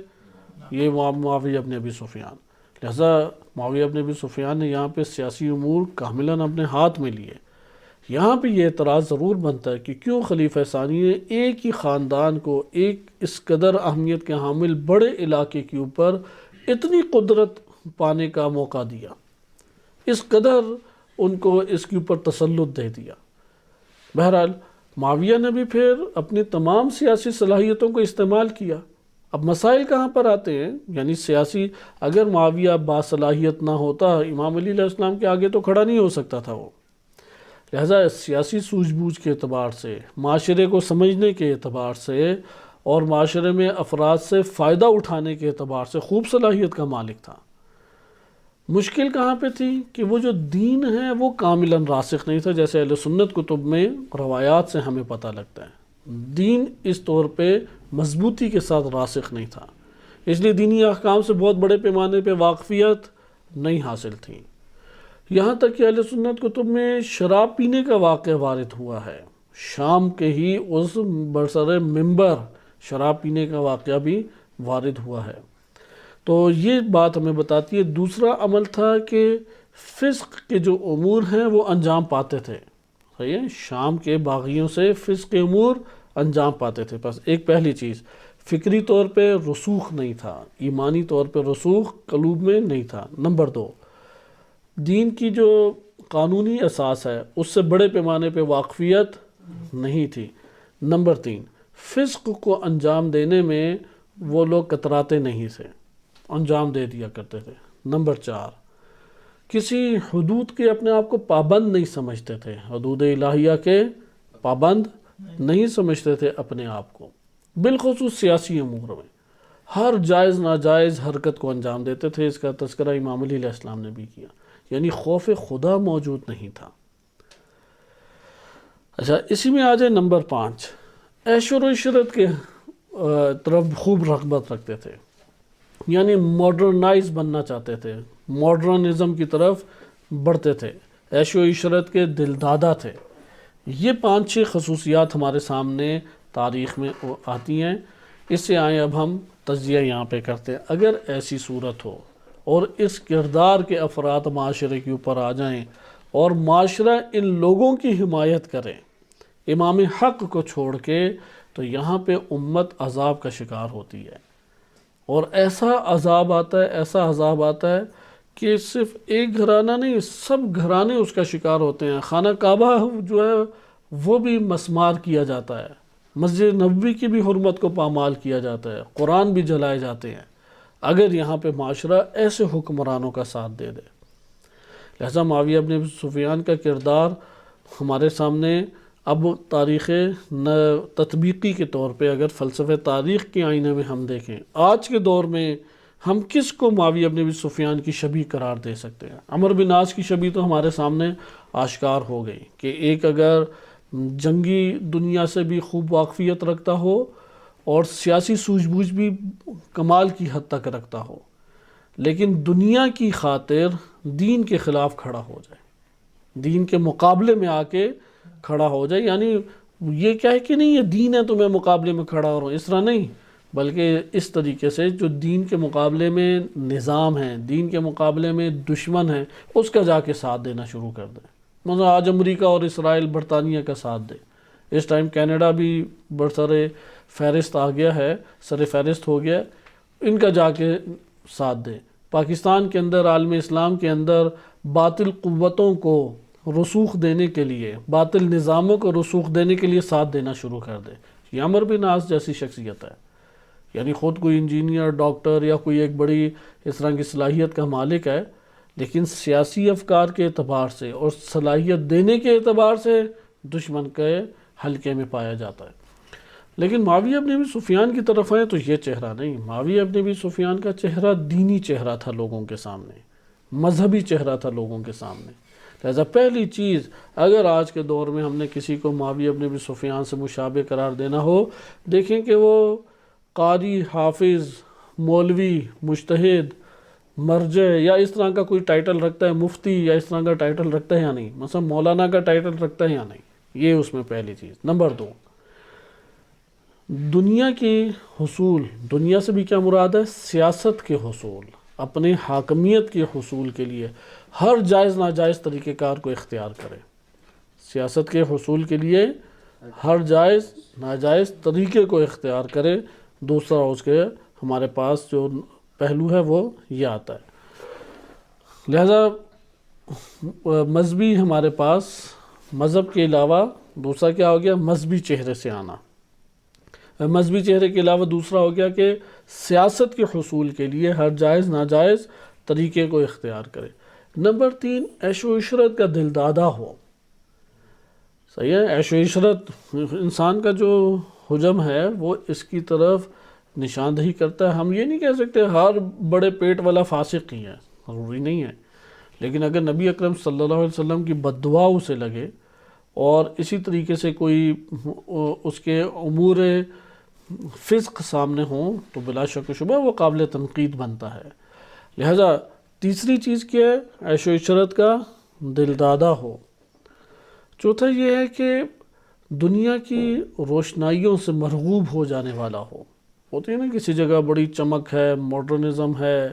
A: یہ معاویہ ابن ابی سفیان۔ لہذا معاویہ ابن ابی سفیان نے یہاں پہ سیاسی امور کاملاً اپنے ہاتھ میں لیے۔ یہاں پہ یہ اعتراض ضرور بنتا ہے کہ کیوں خلیفہ ثانی نے ایک ہی خاندان کو ایک اس قدر اہمیت کے حامل بڑے علاقے کے اوپر اتنی قدرت پانے کا موقع دیا، اس قدر ان کو اس کے اوپر تسلط دے دیا۔ بہرحال معاویہ نے بھی پھر اپنی تمام سیاسی صلاحیتوں کو استعمال کیا۔ اب مسائل کہاں پر آتے ہیں؟ یعنی سیاسی، اگر معاویہ باصلاحیت نہ ہوتا، امام علی علیہ السلام کے آگے تو کھڑا نہیں ہو سکتا تھا وہ۔ لہذا سیاسی سوجھ بوجھ کے اعتبار سے، معاشرے کو سمجھنے کے اعتبار سے، اور معاشرے میں افراد سے فائدہ اٹھانے کے اعتبار سے خوب صلاحیت کا مالک تھا۔ مشکل کہاں پہ تھی کہ وہ جو دین ہے وہ کاملاً راسخ نہیں تھا، جیسے اہل سنت کتب میں روایات سے ہمیں پتہ لگتا ہے، دین اس طور پہ مضبوطی کے ساتھ راسخ نہیں تھا، اس لیے دینی احکام سے بہت بڑے پیمانے پہ واقفیت نہیں حاصل تھی۔ یہاں تک کہ اہل سنت کتب میں شراب پینے کا واقعہ وارد ہوا ہے، شام کے ہی اس برسر منبر شراب پینے کا واقعہ بھی وارد ہوا ہے۔ تو یہ بات ہمیں بتاتی ہے۔ دوسرا عمل تھا کہ فسق کے جو امور ہیں وہ انجام پاتے تھے، صحیح ہے، شام کے باغیوں سے فسق کے امور انجام پاتے تھے۔ بس ایک پہلی چیز، فکری طور پہ رسوخ نہیں تھا، ایمانی طور پہ رسوخ قلوب میں نہیں تھا۔ نمبر 2، دین کی جو قانونی اساس ہے اس سے بڑے پیمانے پہ واقفیت نہیں تھی۔ نمبر 3، فسق کو انجام دینے میں وہ لوگ کتراتے نہیں تھے، انجام دے دیا کرتے تھے۔ نمبر 4، کسی حدود کے اپنے آپ کو پابند نہیں سمجھتے تھے، حدود الہیہ کے پابند نہیں سمجھتے تھے اپنے آپ کو، بالخصوص سیاسی امور میں ہر جائز ناجائز حرکت کو انجام دیتے تھے۔ اس کا تذکرہ امام علی علیہ السلام نے بھی کیا، یعنی خوف خدا موجود نہیں تھا۔ اچھا، اسی میں آ جائے نمبر 5، عیش و عشرت کے طرف خوب رغبت رکھتے تھے، یعنی ماڈرنائز بننا چاہتے تھے، ماڈرنزم کی طرف بڑھتے تھے، عیش و عشرت کے دلدادہ تھے۔ یہ 5-6 خصوصیات ہمارے سامنے تاریخ میں آتی ہیں۔ اس سے آئیں اب ہم تجزیہ یہاں پہ کرتے ہیں۔ اگر ایسی صورت ہو اور اس کردار کے افراد معاشرے کے اوپر آ جائیں اور معاشرہ ان لوگوں کی حمایت کرے امام حق کو چھوڑ کے، تو یہاں پہ امت عذاب کا شکار ہوتی ہے، اور ایسا عذاب آتا ہے کہ صرف ایک گھرانہ نہیں، سب گھرانے اس کا شکار ہوتے ہیں۔ خانہ کعبہ جو ہے وہ بھی مسمار کیا جاتا ہے، مسجد نبوی کی بھی حرمت کو پامال کیا جاتا ہے، قرآن بھی جلائے جاتے ہیں، اگر یہاں پہ معاشرہ ایسے حکمرانوں کا ساتھ دے دے۔ لہذا معاویہ ابن ابی سفیان کا کردار ہمارے سامنے اب تاریخ تطبیقی کے طور پہ، اگر فلسفہ تاریخ کے آئینے میں ہم دیکھیں، آج کے دور میں ہم کس کو معاویہ ابن ابی سفیان کی شبیہ قرار دے سکتے ہیں؟ عمرو بن عاص کی شبیہ تو ہمارے سامنے آشکار ہو گئی کہ ایک اگر جنگی دنیا سے بھی خوب واقفیت رکھتا ہو اور سیاسی سوجھ بوجھ بھی کمال کی حد تک رکھتا ہو، لیکن دنیا کی خاطر دین کے خلاف کھڑا ہو جائے، دین کے مقابلے میں آ کے کھڑا ہو جائے، یعنی یہ کیا ہے کہ نہیں یہ دین ہے تو میں مقابلے میں کھڑا ہو رہا ہوں، اس طرح نہیں، بلکہ اس طریقے سے جو دین کے مقابلے میں نظام ہے، دین کے مقابلے میں دشمن ہے، اس کا جا کے ساتھ دینا شروع کر دیں۔ مثلا آج امریکہ اور اسرائیل برطانیہ کا ساتھ دے، اس ٹائم کینیڈا بھی برسر فہرست آ گیا ہے، سر فہرست ہو گیا، ان کا جا کے ساتھ دے۔ پاکستان کے اندر، عالم اسلام کے اندر باطل قوتوں کو رسوخ دینے کے لیے، باطل نظاموں کو رسوخ دینے کے لیے ساتھ دینا شروع کر دے۔ یہ عمرو بن عاص جیسی شخصیت ہے، یعنی خود کوئی انجینئر، ڈاکٹر یا کوئی ایک بڑی اس طرح کی صلاحیت کا مالک ہے، لیکن سیاسی افکار کے اعتبار سے اور صلاحیت دینے کے اعتبار سے دشمن کے حلقے میں پایا جاتا ہے۔ لیکن معاویہ بن ابی سفیان کی طرف آئے تو یہ چہرہ نہیں، معاویہ بن ابی سفیان کا چہرہ دینی چہرہ تھا لوگوں کے سامنے، مذہبی چہرہ تھا لوگوں کے سامنے۔ لہذا پہلی چیز، اگر آج کے دور میں ہم نے کسی کو معاویہ بن ابی سفیان سے مشابہ قرار دینا ہو، دیکھیں کہ وہ قاری، حافظ، مولوی، مجتہد، مرجع یا اس طرح کا کوئی ٹائٹل رکھتا ہے، مفتی یا اس طرح کا ٹائٹل رکھتا ہے یا نہیں، مثلا مولانا کا ٹائٹل رکھتا ہے یا نہیں، یہ اس میں پہلی چیز۔ نمبر 2، دنیا کے حصول، دنیا سے بھی کیا مراد ہے؟ سیاست کے حصول، اپنے حاکمیت کے حصول کے لیے ہر جائز ناجائز طریقہ کار کو اختیار کرے، سیاست کے حصول کے لیے ہر جائز ناجائز طریقے کو اختیار کرے۔ دوسرا اس کے ہمارے پاس جو پہلو ہے وہ یہ آتا ہے۔ لہذا مذہبی ہمارے پاس، مذہب کے علاوہ دوسرا کیا ہو گیا؟ مذہبی چہرے سے آنا۔ مذہبی چہرے کے علاوہ دوسرا ہو گیا کہ سیاست کے حصول کے لیے ہر جائز ناجائز طریقے کو اختیار کرے۔ نمبر 3، عیش و عشرت کا دل دادا ہو۔ صحیح ہے، عیش و عشرت انسان کا جو حجم ہے وہ اس کی طرف نشاندہی کرتا ہے۔ ہم یہ نہیں کہہ سکتے ہر بڑے پیٹ والا فاسق ہی ہے، ضروری نہیں ہے، لیکن اگر نبی اکرم صلی اللہ علیہ وسلم کی بد دعا اسے لگے اور اسی طریقے سے کوئی اس کے امور فسق سامنے ہوں تو بلا شک و شبہ وہ قابل تنقید بنتا ہے۔ لہذا تیسری چیز کیا ہے؟ عیش و عشرت کا دل دادا ہو۔ چوتھا یہ ہے کہ دنیا کی روشنائیوں سے مرغوب ہو جانے والا ہو۔ ہوتی ہے نا کسی جگہ بڑی چمک ہے، ماڈرنزم ہے،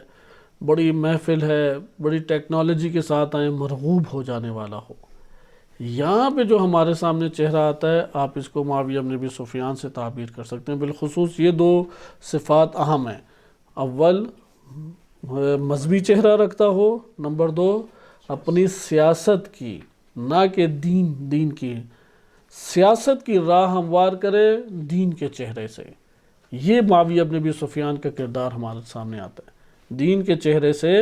A: بڑی محفل ہے، بڑی ٹیکنالوجی کے ساتھ آئیں، مرغوب ہو جانے والا ہو۔ یہاں پہ جو ہمارے سامنے چہرہ آتا ہے، آپ اس کو معاویہ بن ابی سفیان سے تعبیر کر سکتے ہیں۔ بالخصوص یہ 2 صفات اہم ہیں، اول مذہبی چہرہ رکھتا ہو، نمبر 2 اپنی سیاست کی، نہ کہ دین کی، سیاست کی راہ ہموار کرے دین کے چہرے سے۔ یہ معاویہ بن ابی سفیان کا کردار ہمارے سامنے آتا ہے، دین کے چہرے سے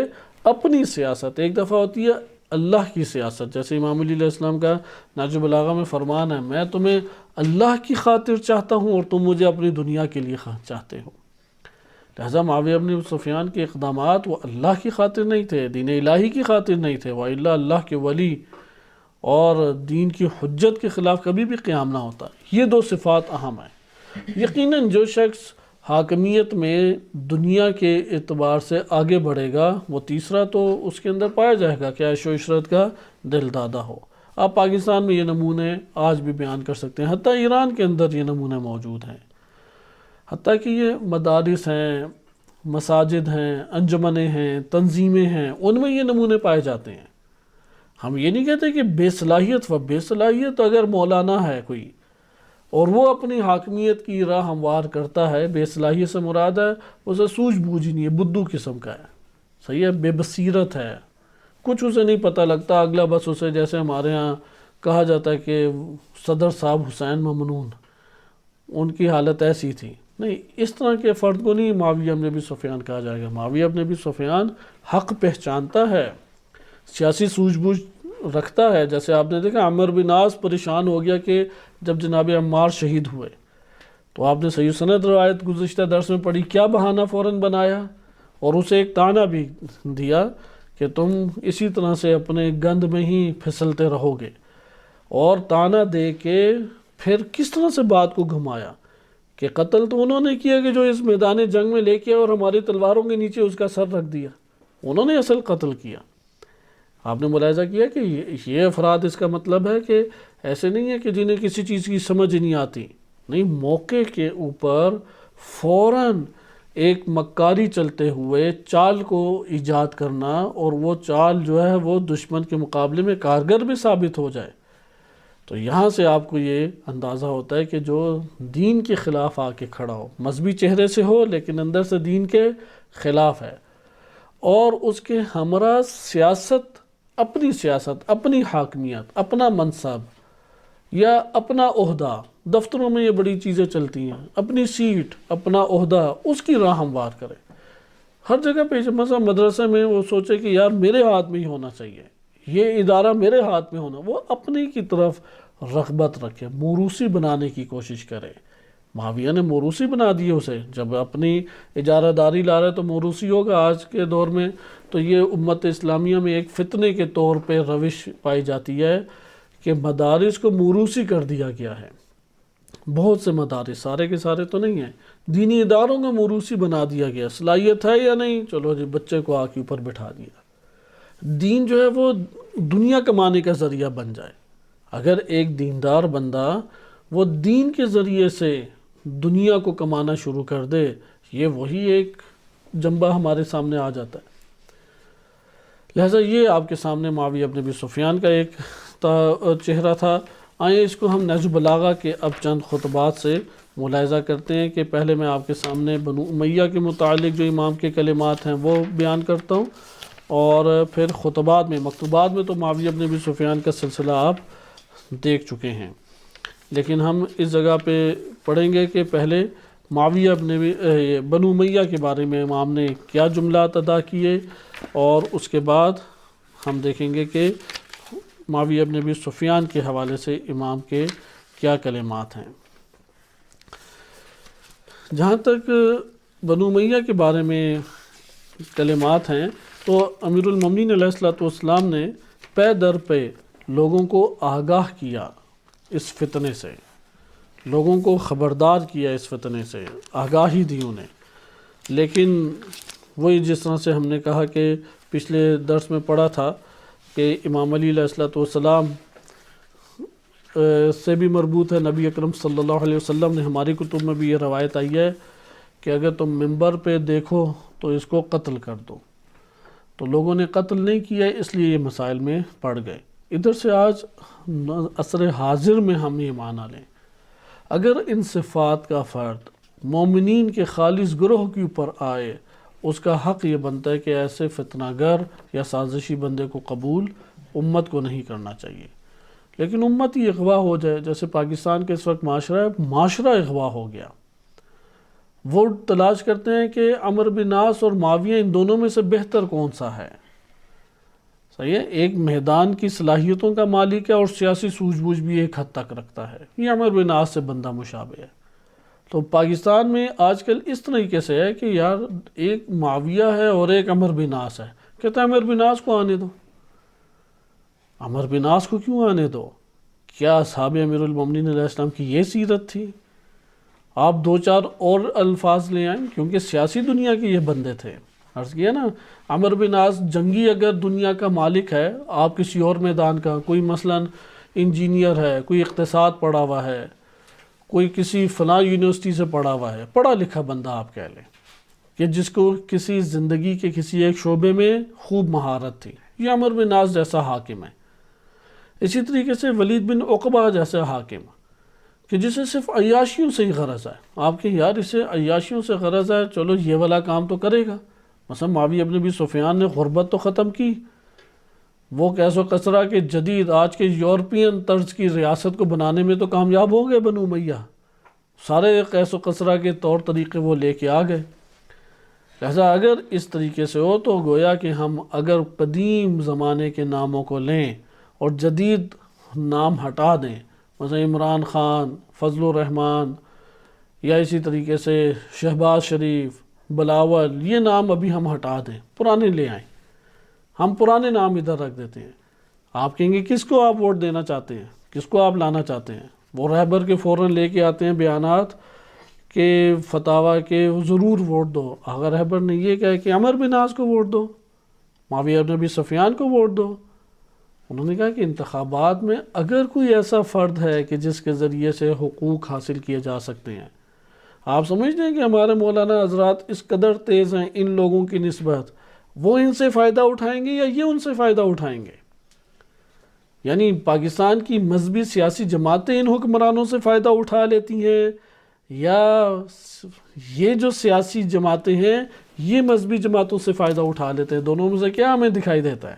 A: اپنی سیاست۔ ایک دفعہ ہوتی ہے اللہ کی سیاست، جیسے امام علی علیہ السلام کا نہج البلاغہ میں فرمان ہے، میں تمہیں اللہ کی خاطر چاہتا ہوں اور تم مجھے اپنی دنیا کے لیے چاہتے ہو۔ لہذا معاویہ بن سفیان کے اقدامات وہ اللہ کی خاطر نہیں تھے، دین الہی کی خاطر نہیں تھے، وَإِلَّا اللہ کے ولی اور دین کی حجت کے خلاف کبھی بھی قیام نہ ہوتا۔ یہ 2 صفات اہم ہیں۔ یقیناً جو شخص حاکمیت میں دنیا کے اعتبار سے آگے بڑھے گا، وہ تیسرا تو اس کے اندر پایا جائے گا کہ عیش و عشرت کا دل دادا ہو۔ آپ پاکستان میں یہ نمونے آج بھی بیان کر سکتے ہیں، حتیٰ ایران کے اندر یہ نمونے موجود ہیں، حتیٰ کہ یہ مدارس ہیں، مساجد ہیں، انجمنیں ہیں، تنظیمیں ہیں، ان میں یہ نمونے پائے جاتے ہیں۔ ہم یہ نہیں کہتے کہ بے صلاحیت اگر مولانا ہے کوئی اور وہ اپنی حاکمیت کی راہ ہموار کرتا ہے، بے صلاحیت سے مراد ہے اسے سوجھ بوجھ نہیں ہے، بدھو قسم کا ہے، صحیح ہے، بے بصیرت ہے، کچھ اسے نہیں پتہ لگتا، اگلا بس اسے جیسے ہمارے ہاں کہا جاتا ہے کہ صدر صاحب حسین ممنون، ان کی حالت ایسی تھی۔ نہیں، اس طرح کے فرد کو نہیں معاویہ بن ابی سفیان کہا جائے گا۔ معاویہ بن ابی سفیان حق پہچانتا ہے، سیاسی سوجھ بوجھ رکھتا ہے۔ جیسے آپ نے دیکھا عمرو بن عاص پریشان ہو گیا کہ جب جناب عمار شہید ہوئے تو آپ نے صحیح سند روایت گزشتہ درس میں پڑھی، کیا بہانہ فوراً بنایا اور اسے ایک تانا بھی دیا کہ تم اسی طرح سے اپنے گند میں ہی پھسلتے رہو گے، اور تانا دے کے پھر کس طرح سے بات کو گھمایا کہ قتل تو انہوں نے کیا کہ جو اس میدان جنگ میں لے کے اور ہماری تلواروں کے نیچے اس کا سر رکھ دیا، انہوں نے اصل قتل کیا۔ آپ نے ملاحظہ کیا کہ یہ افراد، اس کا مطلب ہے کہ ایسے نہیں ہے کہ جنہیں کسی چیز کی سمجھ نہیں آتی، نہیں، موقع کے اوپر فوراً ایک مکاری چلتے ہوئے چال کو ایجاد کرنا، اور وہ چال جو ہے وہ دشمن کے مقابلے میں کارگر بھی ثابت ہو جائے۔ تو یہاں سے آپ کو یہ اندازہ ہوتا ہے کہ جو دین کے خلاف آ کے کھڑا ہو، مذہبی چہرے سے ہو لیکن اندر سے دین کے خلاف ہے، اور اس کے ہمراہ سیاست، اپنی حاکمیت، اپنا منصب یا اپنا عہدہ، دفتروں میں یہ بڑی چیزیں چلتی ہیں، اپنی سیٹ، اپنا عہدہ، اس کی راہ ہموار کرے۔ ہر جگہ پہ مثلا مدرسے میں وہ سوچے کہ یار میرے ہاتھ میں ہی ہونا چاہیے، یہ ادارہ میرے ہاتھ میں ہونا، وہ اپنی کی طرف رغبت رکھے، موروثی بنانے کی کوشش کرے۔ معاویہ نے موروثی بنا دی اسے، جب اپنی اجارہ داری لا رہے تو موروثی ہوگا۔ آج کے دور میں تو یہ امت اسلامیہ میں ایک فتنے کے طور پہ روش پائی جاتی ہے کہ مدارس کو موروثی کر دیا گیا ہے۔ بہت سے مدارس، سارے کے سارے تو نہیں ہیں، دینی اداروں کو موروثی بنا دیا گیا، صلاحیت ہے یا نہیں، چلو جی بچے کو آ کے اوپر بٹھا دیا۔ دین جو ہے وہ دنیا کمانے کا ذریعہ بن جائے۔ اگر ایک دیندار بندہ وہ دین کے ذریعے سے دنیا کو کمانا شروع کر دے، یہ وہی ایک جنبہ ہمارے سامنے آ جاتا ہے۔ لہٰذا یہ آپ کے سامنے معاویہ بن ابی سفیان کا ایک چہرہ تھا۔ آئیں اس کو ہم نہج البلاغہ کے اب چند خطبات سے ملاحظہ کرتے ہیں کہ پہلے میں آپ کے سامنے بنو امیہ کے متعلق جو امام کے کلمات ہیں وہ بیان کرتا ہوں، اور پھر خطبات میں، مکتوبات میں تو معاویہ بن ابی سفیان کا سلسلہ آپ دیکھ چکے ہیں، لیکن ہم اس جگہ پہ پڑھیں گے کہ پہلے معاویہ بنو امیہ کے بارے میں امام نے کیا جملات ادا کیے، اور اس کے بعد ہم دیکھیں گے کہ معاویہ بن ابی سفیان کے حوالے سے امام کے کیا کلمات ہیں۔ جہاں تک بنو امیہ کے بارے میں کلمات ہیں تو امیر المومنین علیہ السلام نے پے در پہ لوگوں کو آگاہ کیا اس فتنے سے، لوگوں کو خبردار کیا اس فتنے سے، آگاہی دی انہیں۔ لیکن وہی جس طرح سے ہم نے کہا کہ پچھلے درس میں پڑھا تھا کہ امام علی علیہ السلام سے بھی مربوط ہے، نبی اکرم صلی اللہ علیہ وسلم نے، ہماری کتب میں بھی یہ روایت آئی ہے کہ اگر تم منبر پہ دیکھو تو اس کو قتل کر دو۔ تو لوگوں نے قتل نہیں کیا، اس لیے یہ مسائل میں پڑ گئے۔ ادھر سے آج عصر حاضر میں ہم یہ معنی لیں، اگر ان صفات کا فرد مومنین کے خالص گروہ کے اوپر آئے، اس کا حق یہ بنتا ہے کہ ایسے فتنہ گر یا سازشی بندے کو قبول امت کو نہیں کرنا چاہیے۔ لیکن امت ہی اغوا ہو جائے، جیسے پاکستان کے اس وقت معاشرہ اغوا ہو گیا۔ وہ تلاش کرتے ہیں کہ عمرو بن عاص اور معاویہ ان دونوں میں سے بہتر کون سا ہے۔ صحیح ہے، ایک میدان کی صلاحیتوں کا مالک ہے اور سیاسی سوجھ بوجھ بھی ایک حد تک رکھتا ہے، یہ عمرو بن عاص سے بندہ مشابہ ہے۔ تو پاکستان میں آج کل اس طریقے سے ہے کہ یار ایک معاویہ ہے اور ایک عمرو بن عاص ہے، کہتا ہے عمرو بن عاص کو آنے دو۔ عمرو بن عاص کو کیوں آنے دو؟ کیا اصحاب امیر المومنین علیہ السلام کی یہ سیرت تھی؟ آپ دو چار اور الفاظ لے آئیں، کیونکہ سیاسی دنیا کے یہ بندے تھے۔ عرض کیا نا، عمرو بن عاص جنگی اگر دنیا کا مالک ہے، آپ کسی اور میدان کا، کوئی مثلا انجینئر ہے، کوئی اقتصاد پڑھا ہوا ہے، کوئی کسی فلاں یونیورسٹی سے پڑھا ہوا ہے، پڑھا لکھا بندہ آپ کہہ لیں، کہ جس کو کسی زندگی کے کسی ایک شعبے میں خوب مہارت تھی، یہ عمرو بن عاص جیسا حاکم ہے۔ اسی طریقے سے ولید بن عقبہ جیسا حاکم، کہ جسے صرف عیاشیوں سے ہی غرض ہے، آپ کے یار اسے عیاشیوں سے غرض ہے، چلو یہ والا کام تو کرے گا۔ مثلا معاویہ بن ابی سفیان نے غربت تو ختم کی، وہ کیس و کسرا کے جدید آج کے یورپین طرز کی ریاست کو بنانے میں تو کامیاب ہو گئے بنو امیہ، سارے قیس و کسرا کے طور طریقے وہ لے کے آ گئے۔ لہذا اگر اس طریقے سے ہو تو گویا کہ ہم اگر قدیم زمانے کے ناموں کو لیں اور جدید نام ہٹا دیں، مثلا عمران خان، فضل الرحمن، یا اسی طریقے سے شہباز شریف، بلاول، یہ نام ابھی ہم ہٹا دیں، پرانے لے آئیں، ہم پرانے نام ادھر رکھ دیتے ہیں۔ آپ کہیں گے کس کو آپ ووٹ دینا چاہتے ہیں، کس کو آپ لانا چاہتے ہیں؟ وہ رہبر کے فوراً لے کے آتے ہیں بیانات کہ فتاوی کے ضرور ووٹ دو، اگر رہبر نے یہ کہا کہ عمر بن عاص کو ووٹ دو، معاویہ بن ابی سفیان کو ووٹ دو، انہوں نے کہا کہ انتخابات میں اگر کوئی ایسا فرد ہے کہ جس کے ذریعے سے حقوق حاصل کیے جا سکتے ہیں، آپ سمجھتے ہیں کہ ہمارے مولانا حضرات اس قدر تیز ہیں ان لوگوں کی نسبت، وہ ان سے فائدہ اٹھائیں گے یا یہ ان سے فائدہ اٹھائیں گے؟ یعنی پاکستان کی مذہبی سیاسی جماعتیں ان حکمرانوں سے فائدہ اٹھا لیتی ہیں، یا یہ جو سیاسی جماعتیں ہیں یہ مذہبی جماعتوں سے فائدہ اٹھا لیتے ہیں؟ دونوں میں سے کیا ہمیں دکھائی دیتا ہے؟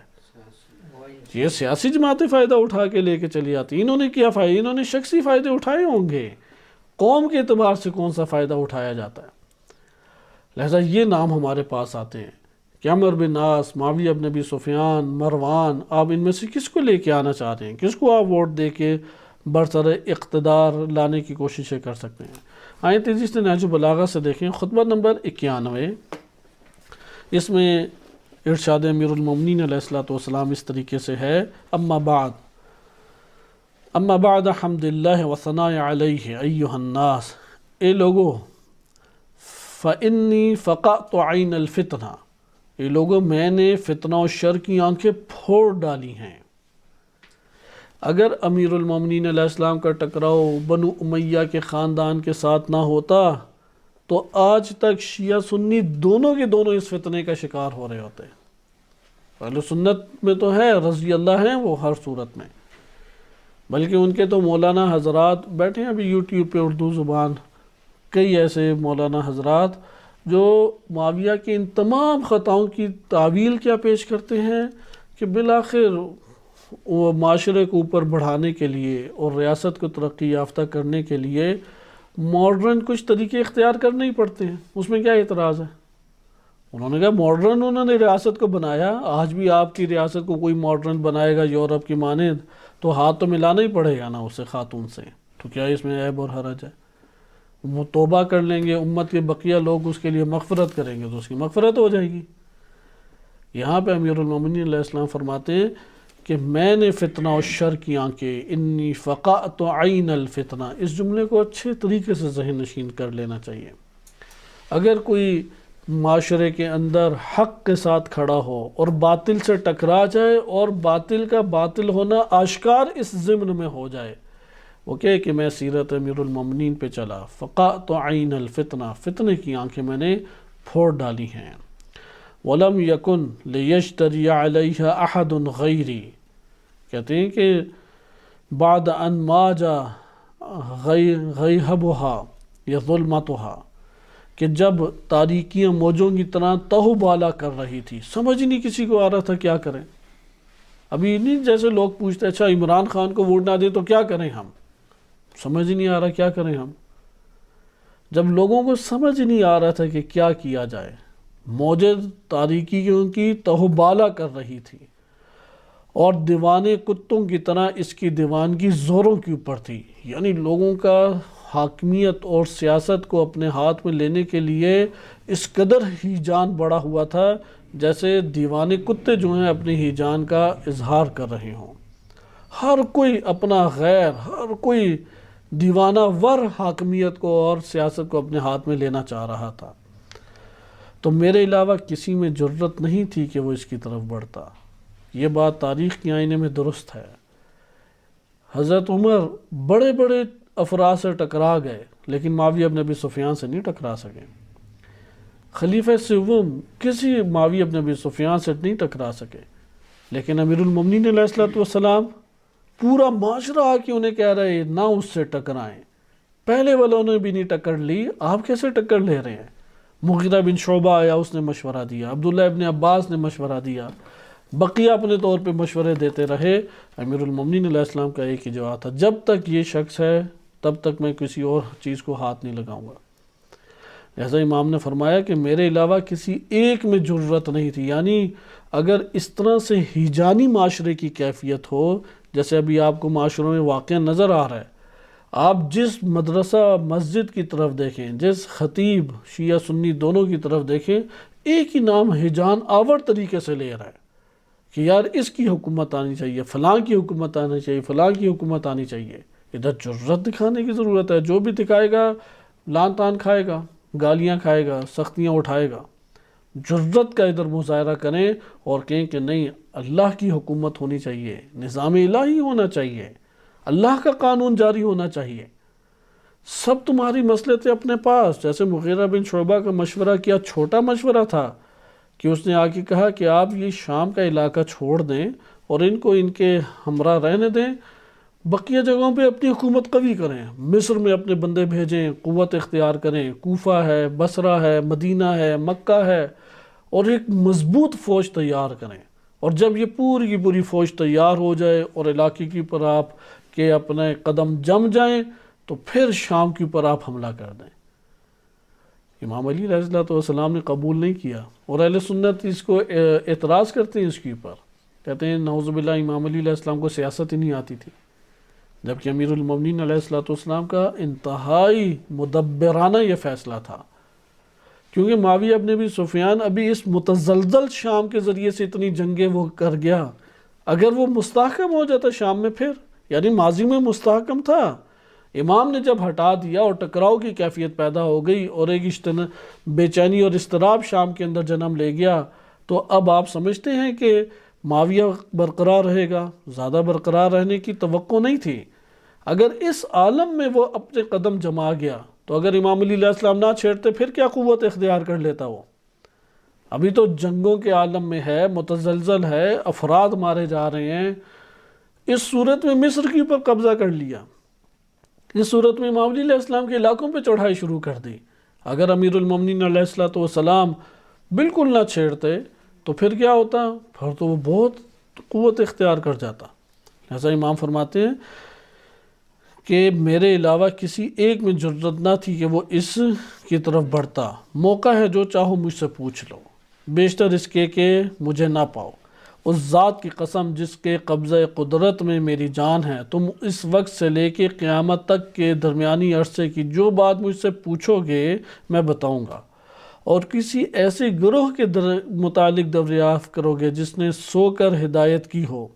A: یہ سیاسی جماعتیں فائدہ اٹھا کے لے کے چلی آتی. انہوں نے کیا فائدہ؟ انہوں نے شخصی فائدے اٹھائے ہوں گے، قوم کے اعتبار سے کون سا فائدہ اٹھایا جاتا ہے؟ لہذا یہ نام ہمارے پاس آتے ہیں کہ عمر بن عاص، معاویہ بن ابی سفیان، مروان، آپ ان میں سے کس کو لے کے آنا چاہتے ہیں؟ کس کو آپ ووٹ دے کے برسر اقتدار لانے کی کوششیں کر سکتے ہیں؟ آئیں تیزی سے نہج البلاغہ سے دیکھیں خطبہ نمبر 91. اس میں ارشاد امیر المومنین علیہ السلام اس طریقے سے ہے: اما بعد حمد اللہ و ثناء علیہ ایہا الناس، اے لوگو، فإنی فقعت عین الفتنہ، اے لوگو میں نے فتنہ و شر کی آنکھیں پھوڑ ڈالی ہیں. اگر امیر المومنین علیہ السلام کا ٹکراؤ بنو امیہ کے خاندان کے ساتھ نہ ہوتا تو آج تک شیعہ سنی دونوں کے دونوں اس فتنے کا شکار ہو رہے ہوتے. اہل سنت میں تو ہے رضی اللہ ہیں وہ ہر صورت میں، بلکہ ان کے تو مولانا حضرات بیٹھے ہیں ابھی یوٹیوب پہ اردو زبان، کئی ایسے مولانا حضرات جو معاویہ کی ان تمام خطاؤں کی تعویل کیا پیش کرتے ہیں کہ بالآخر وہ معاشرے کو اوپر بڑھانے کے لیے اور ریاست کو ترقی یافتہ کرنے کے لیے ماڈرن کچھ طریقے اختیار کرنے ہی پڑتے ہیں. اس میں کیا اعتراض ہے؟ انہوں نے کہا ماڈرن انہوں نے ریاست کو بنایا، آج بھی آپ کی ریاست کو کوئی ماڈرن بنائے گا یورپ کی مانند تو ہاتھ تو ملانا ہی پڑے گا نا اسے خاتون سے، تو کیا اس میں عیب اور حرج ہے؟ وہ توبہ کر لیں گے، امت کے بقیہ لوگ اس کے لیے مغفرت کریں گے تو اس کی مغفرت ہو جائے گی. یہاں پہ امیر المومنین علیہ السلام فرماتے ہیں کہ میں نے فتنہ و شر کی آنکھیں، انی فقعت عین الفتنہ، اس جملے کو اچھے طریقے سے ذہن نشین کر لینا چاہیے. اگر کوئی معاشرے کے اندر حق کے ساتھ کھڑا ہو اور باطل سے ٹکرا جائے اور باطل کا باطل ہونا آشکار اس ضمن میں ہو جائے، وہ کہے کہ میں سیرت امیر المومنین پہ چلا، فقعت عین الفتنہ، فتنے کی آنکھیں میں نے پھوڑ ڈالی ہیں. وَلَمْ يَكُنْ لِيَجْتَرِيَ عَلَيْهَا أَحَدٌ غَيْرِي، کہتے ہیں کہ بعد ان ماجا غیہبها یا ظلمتها، کہ جب تاریکیاں موجوں کی طرح تہو بالا کر رہی تھی، سمجھ نہیں کسی کو آ رہا تھا کیا کریں. ابھی نہیں جیسے لوگ پوچھتے اچھا عمران خان کو ووٹ نہ دیں تو کیا کریں، ہم سمجھ نہیں آ رہا کیا کریں ہم. جب لوگوں کو سمجھ نہیں آ رہا تھا کہ کیا کیا جائے، موجیں تاریکیوں کی تہو بالا کر رہی تھی اور دیوانے کتوں کی طرح اس کی دیوانگی زوروں کے اوپر تھی. یعنی لوگوں کا حاکمیت اور سیاست کو اپنے ہاتھ میں لینے کے لیے اس قدر ہی جان بڑا ہوا تھا جیسے دیوانے کتے جو ہیں اپنی ہی جان کا اظہار کر رہے ہوں. ہر کوئی اپنا غیر، ہر کوئی دیوانہ ور حاکمیت کو اور سیاست کو اپنے ہاتھ میں لینا چاہ رہا تھا. تو میرے علاوہ کسی میں جرت نہیں تھی کہ وہ اس کی طرف بڑھتا. یہ بات تاریخ کے آئینے میں درست ہے. حضرت عمر بڑے بڑے افراد سے ٹکرا گئے لیکن معاویہ بن ابی سفیان سے نہیں ٹکرا سکے. خلیفہ سوم کسی معاویہ بن ابی سفیان سے نہیں ٹکرا سکے، لیکن امیر المومنین علیہ السلام پورا معاشرہ آ کے انہیں کہہ رہے نہ اس سے ٹکرائیں. پہلے والوں نے بھی نہیں ٹکر لی، آپ کیسے ٹکر لے رہے ہیں؟ مغیرہ بن شعبہ آیا، اس نے مشورہ دیا، عبداللہ ابن عباس نے مشورہ دیا، بقیہ اپنے طور پہ مشورے دیتے رہے. امیر المومنین علیہ السلام کا ایک ہی جواب تھا، جب تک یہ شخص ہے تب تک میں کسی اور چیز کو ہاتھ نہیں لگاؤں گا. لہذا امام نے فرمایا کہ میرے علاوہ کسی ایک میں جرت نہیں تھی. یعنی اگر اس طرح سے ہیجانی معاشرے کی کیفیت ہو جیسے ابھی آپ کو معاشروں میں واقعہ نظر آ رہا ہے، آپ جس مدرسہ مسجد کی طرف دیکھیں، جس خطیب شیعہ سنی دونوں کی طرف دیکھیں، ایک ہی نام ہیجان آور طریقے سے لے رہا ہے کہ یار اس کی حکومت آنی چاہیے، فلاں کی حکومت آنی چاہیے، فلاں کی حکومت آنی چاہیے. ادھر جرت دکھانے کی ضرورت ہے. جو بھی دکھائے گا لان تان کھائے گا، گالیاں کھائے گا، سختیاں اٹھائے گا۔ جرت کا ادھر مظاہرہ کریں اور کہیں کہ نہیں، اللہ کی حکومت ہونی چاہیے، نظام الہی ہونا چاہیے، اللہ کا قانون جاری ہونا چاہیے، سب تمہاری مصلحتیں اپنے پاس۔ جیسے مغیرہ بن شعبہ کا مشورہ کیا چھوٹا مشورہ تھا کہ اس نے آ کے کہا کہ آپ یہ شام کا علاقہ چھوڑ دیں اور ان کو ان کے ہمراہ رہنے دیں، بقیہ جگہوں پہ اپنی حکومت قوی کریں، مصر میں اپنے بندے بھیجیں، قوت اختیار کریں، کوفہ ہے، بصرہ ہے، مدینہ ہے، مکہ ہے، اور ایک مضبوط فوج تیار کریں۔ اور جب یہ پوری کی پوری فوج تیار ہو جائے اور علاقے کے اوپر آپ کے اپنے قدم جم جائیں تو پھر شام کے اوپر آپ حملہ کر دیں۔ امام علی علیہ السلام نے قبول نہیں کیا، اور اہل سنت اس کو اعتراض کرتے ہیں اس کے اوپر، کہتے ہیں نعوذ باللہ امام علی علیہ السلام کو سیاست ہی نہیں آتی تھی، جبکہ امیر المومنین علیہ السلام کا انتہائی مدبرانہ یہ فیصلہ تھا، کیونکہ معاویہ ابن ابی سفیان ابھی اس متزلزل شام کے ذریعے سے اتنی جنگیں وہ کر گیا، اگر وہ مستحکم ہو جاتا شام میں پھر، یعنی ماضی میں مستحکم تھا، امام نے جب ہٹا دیا اور ٹکراؤ کی کیفیت پیدا ہو گئی اور ایک بے چینی اور اضطراب شام کے اندر جنم لے گیا، تو اب آپ سمجھتے ہیں کہ معاویہ برقرار رہے گا؟ زیادہ برقرار رہنے کی توقع نہیں تھی۔ اگر اس عالم میں وہ اپنے قدم جما گیا تو اگر امام علی علیہ السلام نہ چھیڑتے پھر کیا قوت اختیار کر لیتا وہ؟ ابھی تو جنگوں کے عالم میں ہے، متزلزل ہے، افراد مارے جا رہے ہیں، اس صورت میں مصر کے اوپر قبضہ کر لیا، اس صورت میں امام علی علیہ السلام کے علاقوں پہ چڑھائی شروع کر دی۔ اگر امیر المومنین علیہ السلام بالکل نہ چھیڑتے تو پھر کیا ہوتا؟ پھر تو وہ بہت قوت اختیار کر جاتا۔ ایسا امام فرماتے ہیں کہ میرے علاوہ کسی ایک میں جرت نہ تھی کہ وہ اس کی طرف بڑھتا۔ موقع ہے جو چاہو مجھ سے پوچھ لو، بیشتر اس کے کہ مجھے نہ پاؤ۔ اس ذات کی قسم جس کے قبضہ قدرت میں میری جان ہے، تم اس وقت سے لے کے قیامت تک کے درمیانی عرصے کی جو بات مجھ سے پوچھو گے میں بتاؤں گا، اور کسی ایسے گروہ کے متعلق دریافت کرو گے جس نے سو کر ہدایت کی ہو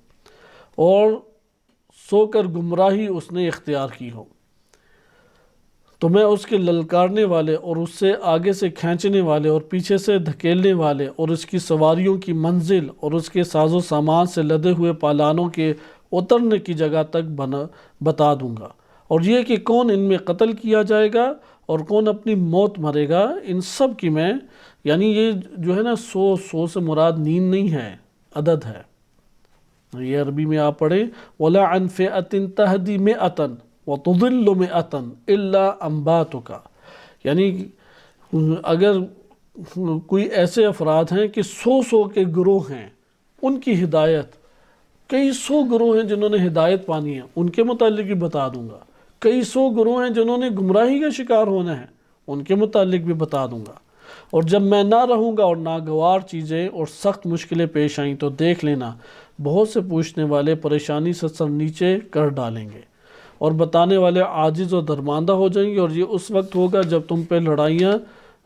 A: اور سو کر گمراہی اس نے اختیار کی ہو، تو میں اس کے للکارنے والے اور اس سے آگے سے کھینچنے والے اور پیچھے سے دھکیلنے والے اور اس کی سواریوں کی منزل اور اس کے ساز و سامان سے لدے ہوئے پالانوں کے اترنے کی جگہ تک بتا دوں گا، اور یہ کہ کون ان میں قتل کیا جائے گا اور کون اپنی موت مرے گا، ان سب کی میں، یعنی یہ جو ہے نا 100 سے مراد نیند نہیں ہے، عدد ہے۔ یہ عربی میں آپ پڑھیں وَلَا عَنْ فِئَةٍ تَهْدِي مِئَةً وَتُضِلُّ مِئَةً إِلَّا أَنْبَاتُكَ، یعنی اگر کوئی ایسے افراد ہیں کہ 100 کے گروہ ہیں، ان کی ہدایت، کئی 100 گروہ ہیں جنہوں نے ہدایت پانی ہے، ان کے متعلق بھی بتا دوں گا، کئی 100 گروہ ہیں جنہوں نے گمراہی کا شکار ہونا ہے، ان کے متعلق بھی بتا دوں گا۔ اور جب میں نہ رہوں گا اور ناگوار چیزیں اور سخت مشکلیں پیش آئیں تو دیکھ لینا بہت سے پوچھنے والے پریشانی سے سر نیچے کر ڈالیں گے اور بتانے والے عاجز و درماندہ ہو جائیں گے، اور یہ اس وقت ہوگا جب تم پہ لڑائیاں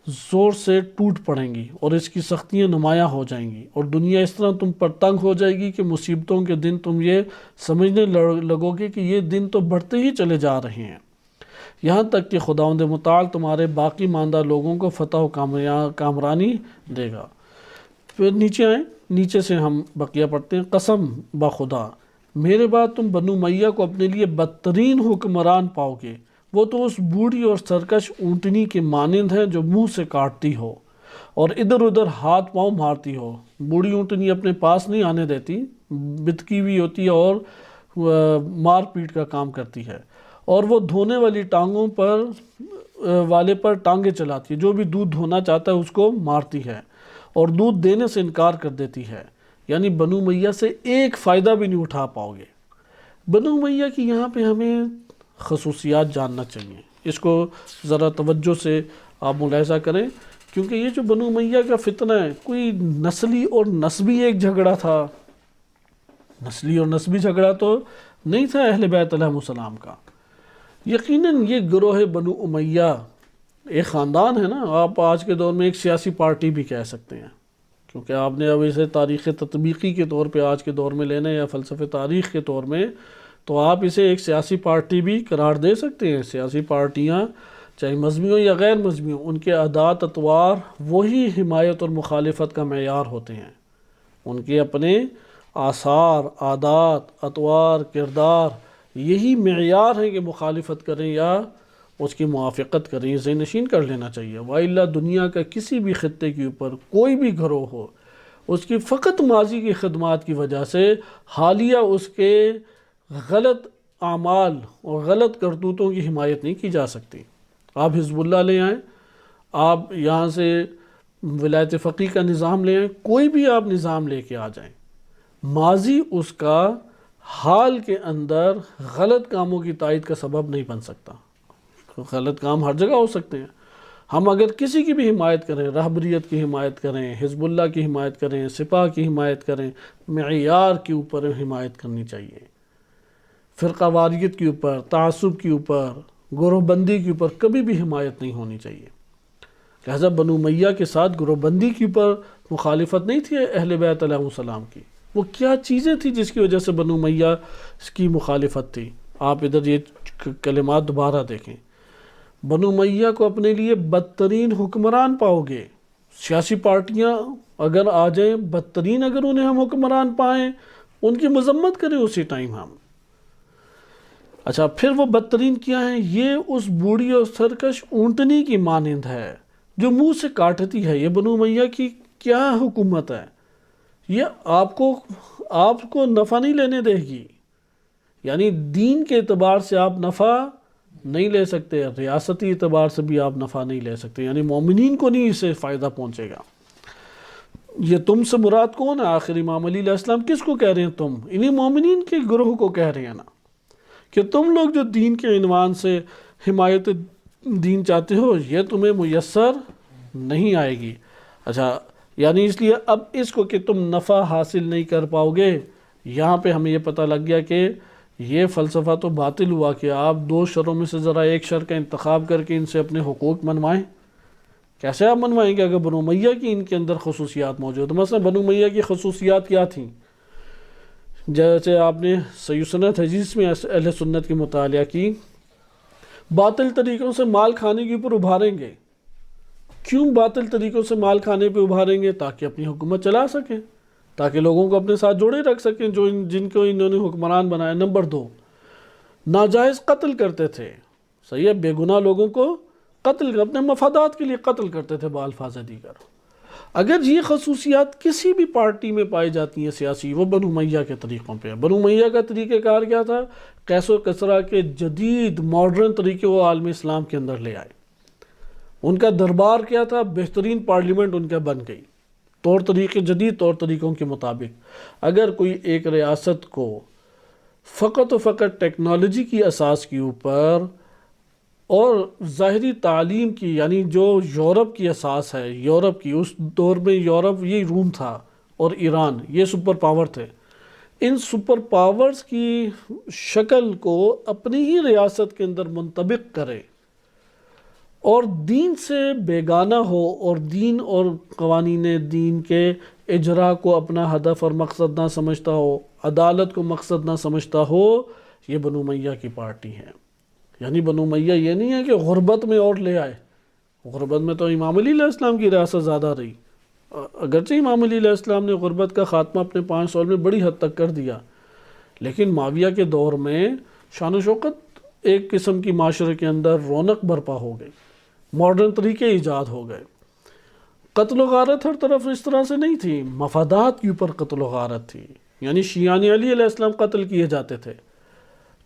A: زور سے ٹوٹ پڑیں گی اور اس کی سختیاں نمایاں ہو جائیں گی، اور دنیا اس طرح تم پر تنگ ہو جائے گی کہ مصیبتوں کے دن تم یہ سمجھنے لگو گے کہ یہ دن تو بڑھتے ہی چلے جا رہے ہیں، یہاں تک کہ خداوند متعال تمہارے باقی ماندہ لوگوں کو فتح و کامرانی دے گا۔ پھر نیچے آئیں، نیچے سے ہم بقیہ پڑھتے ہیں۔ قسم بخدا میرے بعد تم بنو امیہ کو اپنے لیے بدترین حکمران پاؤ گے، وہ تو اس بوڑھی اور سرکش اونٹنی کے مانند ہیں جو منہ سے کاٹتی ہو اور ادھر ادھر ہاتھ پاؤں مارتی ہو۔ بوڑھی اونٹنی اپنے پاس نہیں آنے دیتی، بتکی ہوئی ہوتی ہے اور مار پیٹ کا کام کرتی ہے، اور وہ دھونے والی ٹانگوں پر ٹانگیں چلاتی ہے، جو بھی دودھ دھونا چاہتا ہے اس کو مارتی ہے اور دودھ دینے سے انکار کر دیتی ہے، یعنی بنو امیہ سے ایک فائدہ بھی نہیں اٹھا پاؤ گے۔ بنو امیہ کی یہاں پہ ہمیں خصوصیات جاننا چاہیے، اس کو ذرا توجہ سے آپ ملاحظہ کریں، کیونکہ یہ جو بنو امیہ کا فتنہ ہے کوئی نسلی اور نسبی ایک جھگڑا تھا، نسلی اور نسبی جھگڑا تو نہیں تھا اہل بیت علیہ السلام کا۔ یقیناً یہ گروہ بنو امیہ ایک خاندان ہے نا، آپ آج کے دور میں ایک سیاسی پارٹی بھی کہہ سکتے ہیں، کیونکہ آپ نے اب اسے تاریخ تطبیقی کے طور پہ آج کے دور میں لینا یا فلسفہ تاریخ کے طور میں، تو آپ اسے ایک سیاسی پارٹی بھی قرار دے سکتے ہیں۔ سیاسی پارٹیاں چاہے مذہبی ہوں یا غیر مذہبی ہوں، ان کے عادات اطوار وہی حمایت اور مخالفت کا معیار ہوتے ہیں۔ ان کے اپنے آثار، عادات، اطوار، کردار یہی معیار ہیں کہ مخالفت کریں یا اس کی موافقت کریں، یہ ذہن نشین کر لینا چاہیے۔ وإلا دنیا کا کسی بھی خطے کے اوپر کوئی بھی گروہ ہو، اس کی فقط ماضی کی خدمات کی وجہ سے حالیہ اس کے غلط اعمال اور غلط کرتوتوں کی حمایت نہیں کی جا سکتی۔ آپ حزب اللہ لے آئیں، آپ یہاں سے ولایت فقیہ کا نظام لے آئیں، کوئی بھی آپ نظام لے کے آ جائیں، ماضی اس کا حال کے اندر غلط کاموں کی تائید کا سبب نہیں بن سکتا۔ غلط کام ہر جگہ ہو سکتے ہیں۔ ہم اگر کسی کی بھی حمایت کریں، رہبریت کی حمایت کریں، حزب اللہ کی حمایت کریں، سپاہ کی حمایت کریں، معیار کے اوپر حمایت کرنی چاہیے۔ فرقہ واریت کے اوپر، تعصب کے اوپر، گروہ بندی کے اوپر کبھی بھی حمایت نہیں ہونی چاہیے۔ لہذا بنو امیہ کے ساتھ گروہ بندی کے اوپر مخالفت نہیں تھی اہل بیت علیہ السلام کی۔ وہ کیا چیزیں تھیں جس کی وجہ سے بنو امیہ کی مخالفت تھی؟ آپ ادھر یہ کلمات دوبارہ دیکھیں۔ بنو امیہ کو اپنے لیے بدترین حکمران پاؤ گے۔ سیاسی پارٹیاں اگر آ جائیں، بدترین اگر انہیں ہم حکمران پائیں، ان کی مذمت کریں اسی ٹائم ہم۔ اچھا، پھر وہ بدترین کیا ہیں؟ یہ اس بوڑھی اور سرکش اونٹنی کی مانند ہے جو منہ سے کاٹتی ہے۔ یہ بنو امیہ کی کیا حکومت ہے؟ یہ آپ کو نفع نہیں لینے دے گی، یعنی دین کے اعتبار سے آپ نفع نہیں لے سکتے، ریاستی اعتبار سے بھی آپ نفع نہیں لے سکتے، یعنی مومنین کو نہیں اس سے فائدہ پہنچے گا۔ یہ تم سے مراد کون ہے؟ آخر امام علی علیہ السلام کس کو کہہ رہے ہیں؟ تم انہی مومنین کے گروہ کو کہہ رہے ہیں نا، کہ تم لوگ جو دین کے عنوان سے حمایت دین چاہتے ہو، یہ تمہیں میسر نہیں آئے گی۔ اچھا، یعنی اس لیے اب اس کو کہ تم نفع حاصل نہیں کر پاؤ گے، یہاں پہ ہمیں یہ پتہ لگ گیا کہ یہ فلسفہ تو باطل ہوا کہ آپ دو شروں میں سے ذرا ایک شر کا انتخاب کر کے ان سے اپنے حقوق منوائیں۔ کیسے آپ منوائیں گے اگر بنو امیہ کی ان کے اندر خصوصیات موجود؟ مثلا بنو امیہ کی خصوصیات کیا تھیں؟ جیسے آپ نے صحیح سنت حدیث میں اہل سنت کی مطالعہ کی، باطل طریقوں سے مال کھانے کے اوپر ابھاریں گے۔ کیوں باطل طریقوں سے مال کھانے پہ ابھاریں گے؟ تاکہ اپنی حکومت چلا سکیں، تاکہ لوگوں کو اپنے ساتھ جوڑے رکھ سکیں جن کو انہوں نے حکمران بنایا۔ نمبر 2، ناجائز قتل کرتے تھے۔ صحیح ہے، بے گناہ لوگوں کو قتل، اپنے مفادات کے لیے قتل کرتے تھے بالفاظ دیگر۔ اگر یہ خصوصیات کسی بھی پارٹی میں پائی جاتی ہیں سیاسی، وہ بنو امیہ کے طریقوں پہ ہے۔ بنو امیہ کا طریقہ کار کیا تھا؟ قیس و کسریٰ کے جدید ماڈرن طریقے وہ عالم اسلام کے اندر لے آئے۔ ان کا دربار کیا تھا؟ بہترین پارلیمنٹ ان کا بن گئی، جدید طور طریقوں کے مطابق۔ اگر کوئی ایک ریاست کو فقط و فقط ٹیکنالوجی کی اساس کے اوپر اور ظاہری تعلیم کی، یعنی جو یورپ کی اساس ہے، یورپ کی، اس دور میں یورپ یہ روم تھا اور ایران، یہ سپر پاور تھے، ان سپر پاورز کی شکل کو اپنی ہی ریاست کے اندر منطبق کرے اور دین سے بیگانہ ہو اور دین اور قوانین دین کے اجرا کو اپنا ہدف اور مقصد نہ سمجھتا ہو، عدالت کو مقصد نہ سمجھتا ہو، یہ بنو امیہ کی پارٹی ہے۔ یعنی بنو امیہ یہ نہیں ہے کہ غربت میں اور لے آئے۔ غربت میں تو امام علی علیہ السلام کی ریاست زیادہ رہی، اگرچہ امام علی علیہ السلام نے غربت کا خاتمہ اپنے 5 سال میں بڑی حد تک کر دیا، لیکن معاویہ کے دور میں شان و شوکت ایک قسم کی معاشرے کے اندر رونق برپا ہو گئی، ماڈرن طریقے ایجاد ہو گئے۔ قتل و غارت ہر طرف اس طرح سے نہیں تھی، مفادات کے اوپر قتل و غارت تھی، یعنی شیعان علی علیہ السلام قتل کیے جاتے تھے،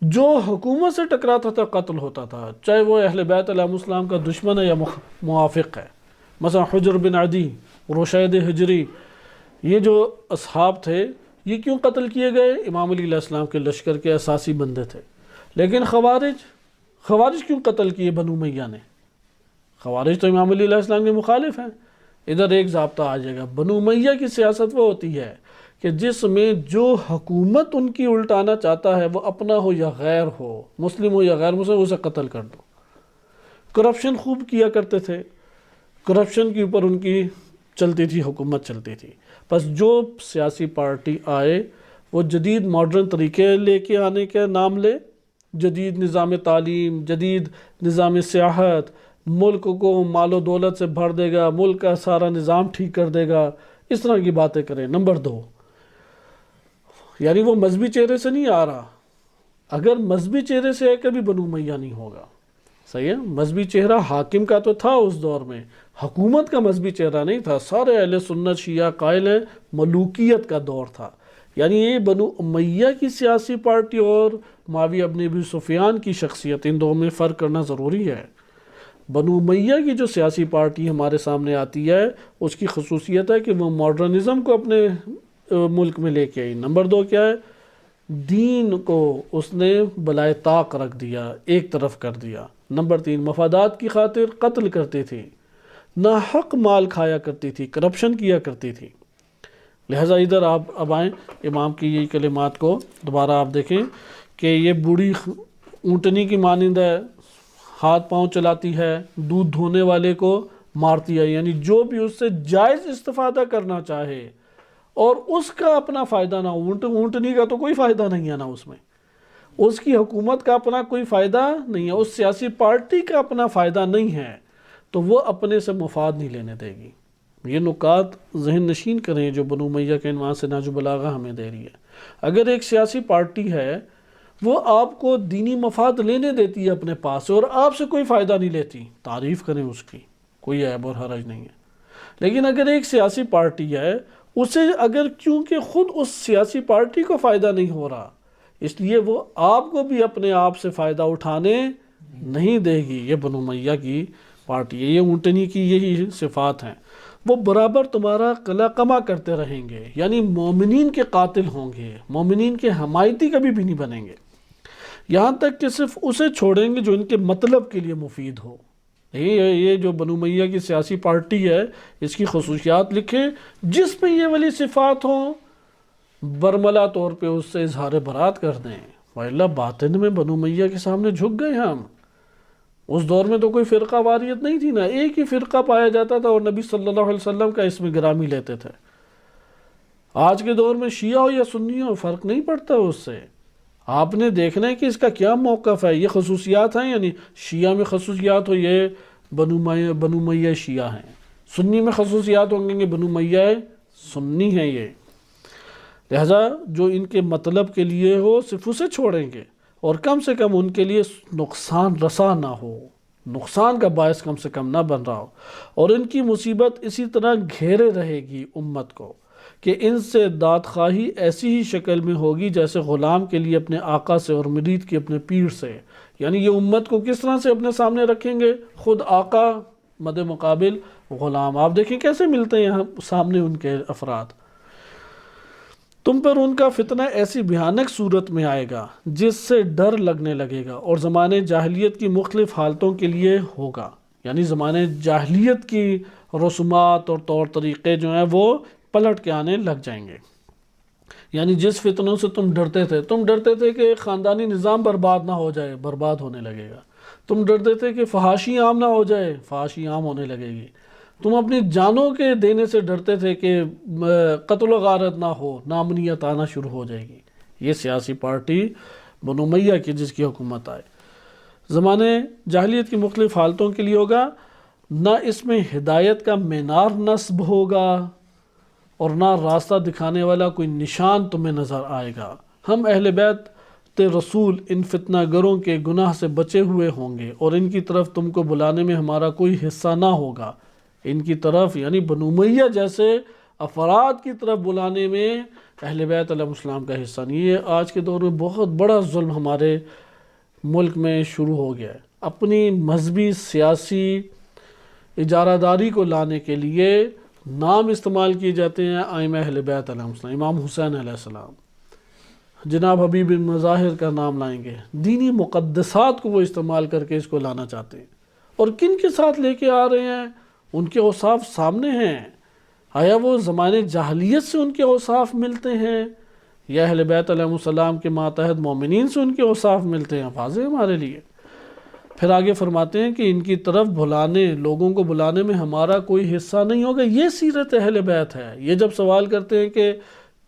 A: جو حکومت سے ٹکراتا تھا قتل ہوتا تھا، چاہے وہ اہل بیت علیہ السلام کا دشمن ہے یا موافق ہے۔ مثلا حجر بن عدی، رشید ہجری، یہ جو اصحاب تھے، یہ کیوں قتل کیے گئے؟ امام علی علیہ السلام کے لشکر کے اساسی بندے تھے۔ لیکن خوارج کیوں قتل کیے بنو امیہ نے؟ خوارج تو امام علی علیہ السلام کے مخالف ہیں۔ ادھر ایک ضابطہ آ جائے گا، بنو امیہ کی سیاست وہ ہوتی ہے کہ جس میں جو حکومت ان کی الٹانا چاہتا ہے، وہ اپنا ہو یا غیر ہو، مسلم ہو یا غیر مسلم، اسے قتل کر دو۔ کرپشن خوب کیا کرتے تھے، کرپشن کے اوپر ان کی چلتی تھی، حکومت چلتی تھی۔ بس جو سیاسی پارٹی آئے وہ جدید ماڈرن طریقے لے کے آنے کے نام لے جدید نظام تعلیم، جدید نظام سیاحت، ملک کو مال و دولت سے بھر دے گا، ملک کا سارا نظام ٹھیک کر دے گا، اس طرح کی باتیں کریں۔ نمبر 2، یعنی وہ مذہبی چہرے سے نہیں آ رہا، اگر مذہبی چہرے سے ہے کبھی بنو امیہ نہیں ہوگا، صحیح ہے؟ مذہبی چہرہ حاکم کا تو تھا اس دور میں، حکومت کا مذہبی چہرہ نہیں تھا۔ سارے اہل سنت شیعہ قائل ہیں ملوکیت کا دور تھا، یعنی یہ بنو امیہ کی سیاسی پارٹی اور معاویہ ابن ابی سفیان کی شخصیت، ان دو میں فرق کرنا ضروری ہے۔ بنو امیہ کی جو سیاسی پارٹی ہمارے سامنے آتی ہے اس کی خصوصیت ہے کہ وہ ماڈرنزم کو اپنے ملک میں لے کے آئی۔ نمبر 2 کیا ہے؟ دین کو اس نے بلائے طاق رکھ دیا، ایک طرف کر دیا۔ نمبر 3، مفادات کی خاطر قتل کرتی تھی، ناحق مال کھایا کرتی تھی، کرپشن کیا کرتی تھی۔ لہٰذا ادھر آپ اب آئیں، امام کی یہی کلمات کو دوبارہ آپ دیکھیں کہ یہ بوڑھی اونٹنی کی مانند ہے، ہاتھ پاؤں چلاتی ہے، دودھ دھونے والے کو مارتی ہے، یعنی جو بھی اس سے جائز استفادہ کرنا چاہے اور اس کا اپنا فائدہ نہ ہو، اونٹنی کا تو کوئی فائدہ نہیں ہے نا، اس میں اس کی حکومت کا اپنا کوئی فائدہ نہیں ہے، اس سیاسی پارٹی کا اپنا فائدہ نہیں ہے، تو وہ اپنے سے مفاد نہیں لینے دے گی۔ یہ نکات ذہن نشین کریں جو بنو امیہ کے عنوان سے نہج البلاغہ ہمیں دے رہی ہے۔ اگر ایک سیاسی پارٹی ہے وہ آپ کو دینی مفاد لینے دیتی ہے اپنے پاس اور آپ سے کوئی فائدہ نہیں لیتی، تعریف کریں اس کی، کوئی عیب اور حرج نہیں ہے۔ لیکن اگر ایک سیاسی پارٹی ہے، اسے اگر کیونکہ خود اس سیاسی پارٹی کو فائدہ نہیں ہو رہا اس لیے وہ آپ کو بھی اپنے آپ سے فائدہ اٹھانے نہیں دے گی، یہ بنو امیہ کی پارٹی ہے۔ یہ اونٹنی کی یہی صفات ہیں، وہ برابر تمہارا قلع قمع کرتے رہیں گے، یعنی مومنین کے قاتل ہوں گے، مومنین کے حمایتی کبھی بھی نہیں بنیں گے، یہاں تک کہ صرف اسے چھوڑیں گے جو ان کے مطلب کے لیے مفید ہو۔ یہ جو بنو امیہ کی سیاسی پارٹی ہے اس کی خصوصیات لکھیں، جس میں یہ والی صفات ہوں برملا طور پہ اس سے اظہار برات کر دیں، وَإِلَّا باطن میں بنو امیہ کے سامنے جھک گئے ہم۔ اس دور میں تو کوئی فرقہ واریت نہیں تھی نا، ایک ہی فرقہ پایا جاتا تھا اور نبی صلی اللہ علیہ وسلم کا اسم گرامی لیتے تھے۔ آج کے دور میں شیعہ ہو یا سنی ہو فرق نہیں پڑتا اس سے، آپ نے دیکھنا ہے کہ اس کا کیا موقف ہے۔ یہ خصوصیات ہیں، یعنی شیعہ میں خصوصیات ہو یہ بنو امیہ شیعہ ہیں، سنی میں خصوصیات ہوں گے بنو امیہ سنی ہیں یہ، لہذا جو ان کے مطلب کے لیے ہو صرف اسے چھوڑیں گے اور کم سے کم ان کے لیے نقصان رسا نہ ہو، نقصان کا باعث کم سے کم نہ بن رہا ہو، اور ان کی مصیبت اسی طرح گھیرے رہے گی امت کو کہ ان سے داد خواہی ایسی ہی شکل میں ہوگی جیسے غلام کے لیے اپنے آقا سے اور مرید کی اپنے پیر سے۔ یعنی یہ امت کو کس طرح سے اپنے سامنے رکھیں گے؟ خود آقا مد مقابل غلام، آپ دیکھیں کیسے ملتے ہیں یہاں سامنے ان کے افراد۔ تم پر ان کا فتنہ ایسی بھیانک صورت میں آئے گا جس سے ڈر لگنے لگے گا، اور زمانے جاہلیت کی مختلف حالتوں کے لیے ہوگا، یعنی زمانے جاہلیت کی رسومات اور طور طریقے جو ہیں وہ پلٹ کے آنے لگ جائیں گے۔ یعنی جس فتنوں سے تم ڈرتے تھے کہ خاندانی نظام برباد نہ ہو جائے، برباد ہونے لگے گا۔ تم ڈرتے تھے کہ فحاشی عام نہ ہو جائے، فحاشی عام ہونے لگے گی۔ تم اپنی جانوں کے دینے سے ڈرتے تھے کہ قتل و غارت نہ ہو، نامنیت آنا شروع ہو جائے گی۔ یہ سیاسی پارٹی بنو امیہ کی جس کی حکومت آئے، زمانے جاہلیت کی مختلف حالتوں کے لیے ہوگا، نہ اس میں ہدایت کا مینار نصب ہوگا اور نہ راستہ دکھانے والا کوئی نشان تمہیں نظر آئے گا۔ ہم اہل بیت رسول ان فتنہ گروں کے گناہ سے بچے ہوئے ہوں گے اور ان کی طرف تم کو بلانے میں ہمارا کوئی حصہ نہ ہوگا۔ ان کی طرف یعنی بنو امیہ جیسے افراد کی طرف بلانے میں اہل بیت علیہ السلام کا حصہ نہیں۔ یہ آج کے دور میں بہت بڑا ظلم ہمارے ملک میں شروع ہو گیا ہے، اپنی مذہبی سیاسی اجارہ داری کو لانے کے لیے نام استعمال کیے جاتے ہیں ائمہ اہل بیت علیہ السلام، امام حسین علیہ السلام، جناب حبیب بن مظاہر کا نام لائیں گے، دینی مقدسات کو وہ استعمال کر کے اس کو لانا چاہتے ہیں۔ اور کن کے ساتھ لے کے آ رہے ہیں؟ ان کے اوصاف سامنے ہیں، آیا وہ زمانے جاہلیت سے ان کے اوصاف ملتے ہیں یا اہل بیت علیہ السلام کے ماتحت مومنین سے ان کے اوصاف ملتے ہیں؟ واضح ہمارے لیے۔ پھر آگے فرماتے ہیں کہ ان کی طرف لوگوں کو بلانے میں ہمارا کوئی حصہ نہیں ہوگا۔ یہ سیرت اہل بیت ہے۔ یہ جب سوال کرتے ہیں کہ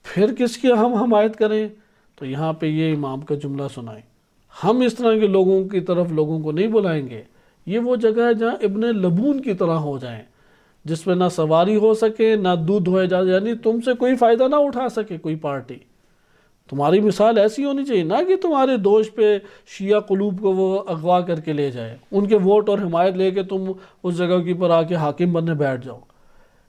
A: پھر کس کی ہم حمایت کریں، تو یہاں پہ یہ امام کا جملہ سنائیں، ہم اس طرح کے لوگوں کی طرف لوگوں کو نہیں بلائیں گے۔ یہ وہ جگہ ہے جہاں ابن لبون کی طرح ہو جائیں، جس میں نہ سواری ہو سکے نہ دودھ دھوئے جا، یعنی تم سے کوئی فائدہ نہ اٹھا سکے کوئی پارٹی۔ تمہاری مثال ایسی ہونی چاہیے، نہ کہ تمہارے دوش پہ شیعہ قلوب کو وہ اغوا کر کے لے جائے، ان کے ووٹ اور حمایت لے کے تم اس جگہ کی پر آ کے حاکم بننے بیٹھ جاؤ۔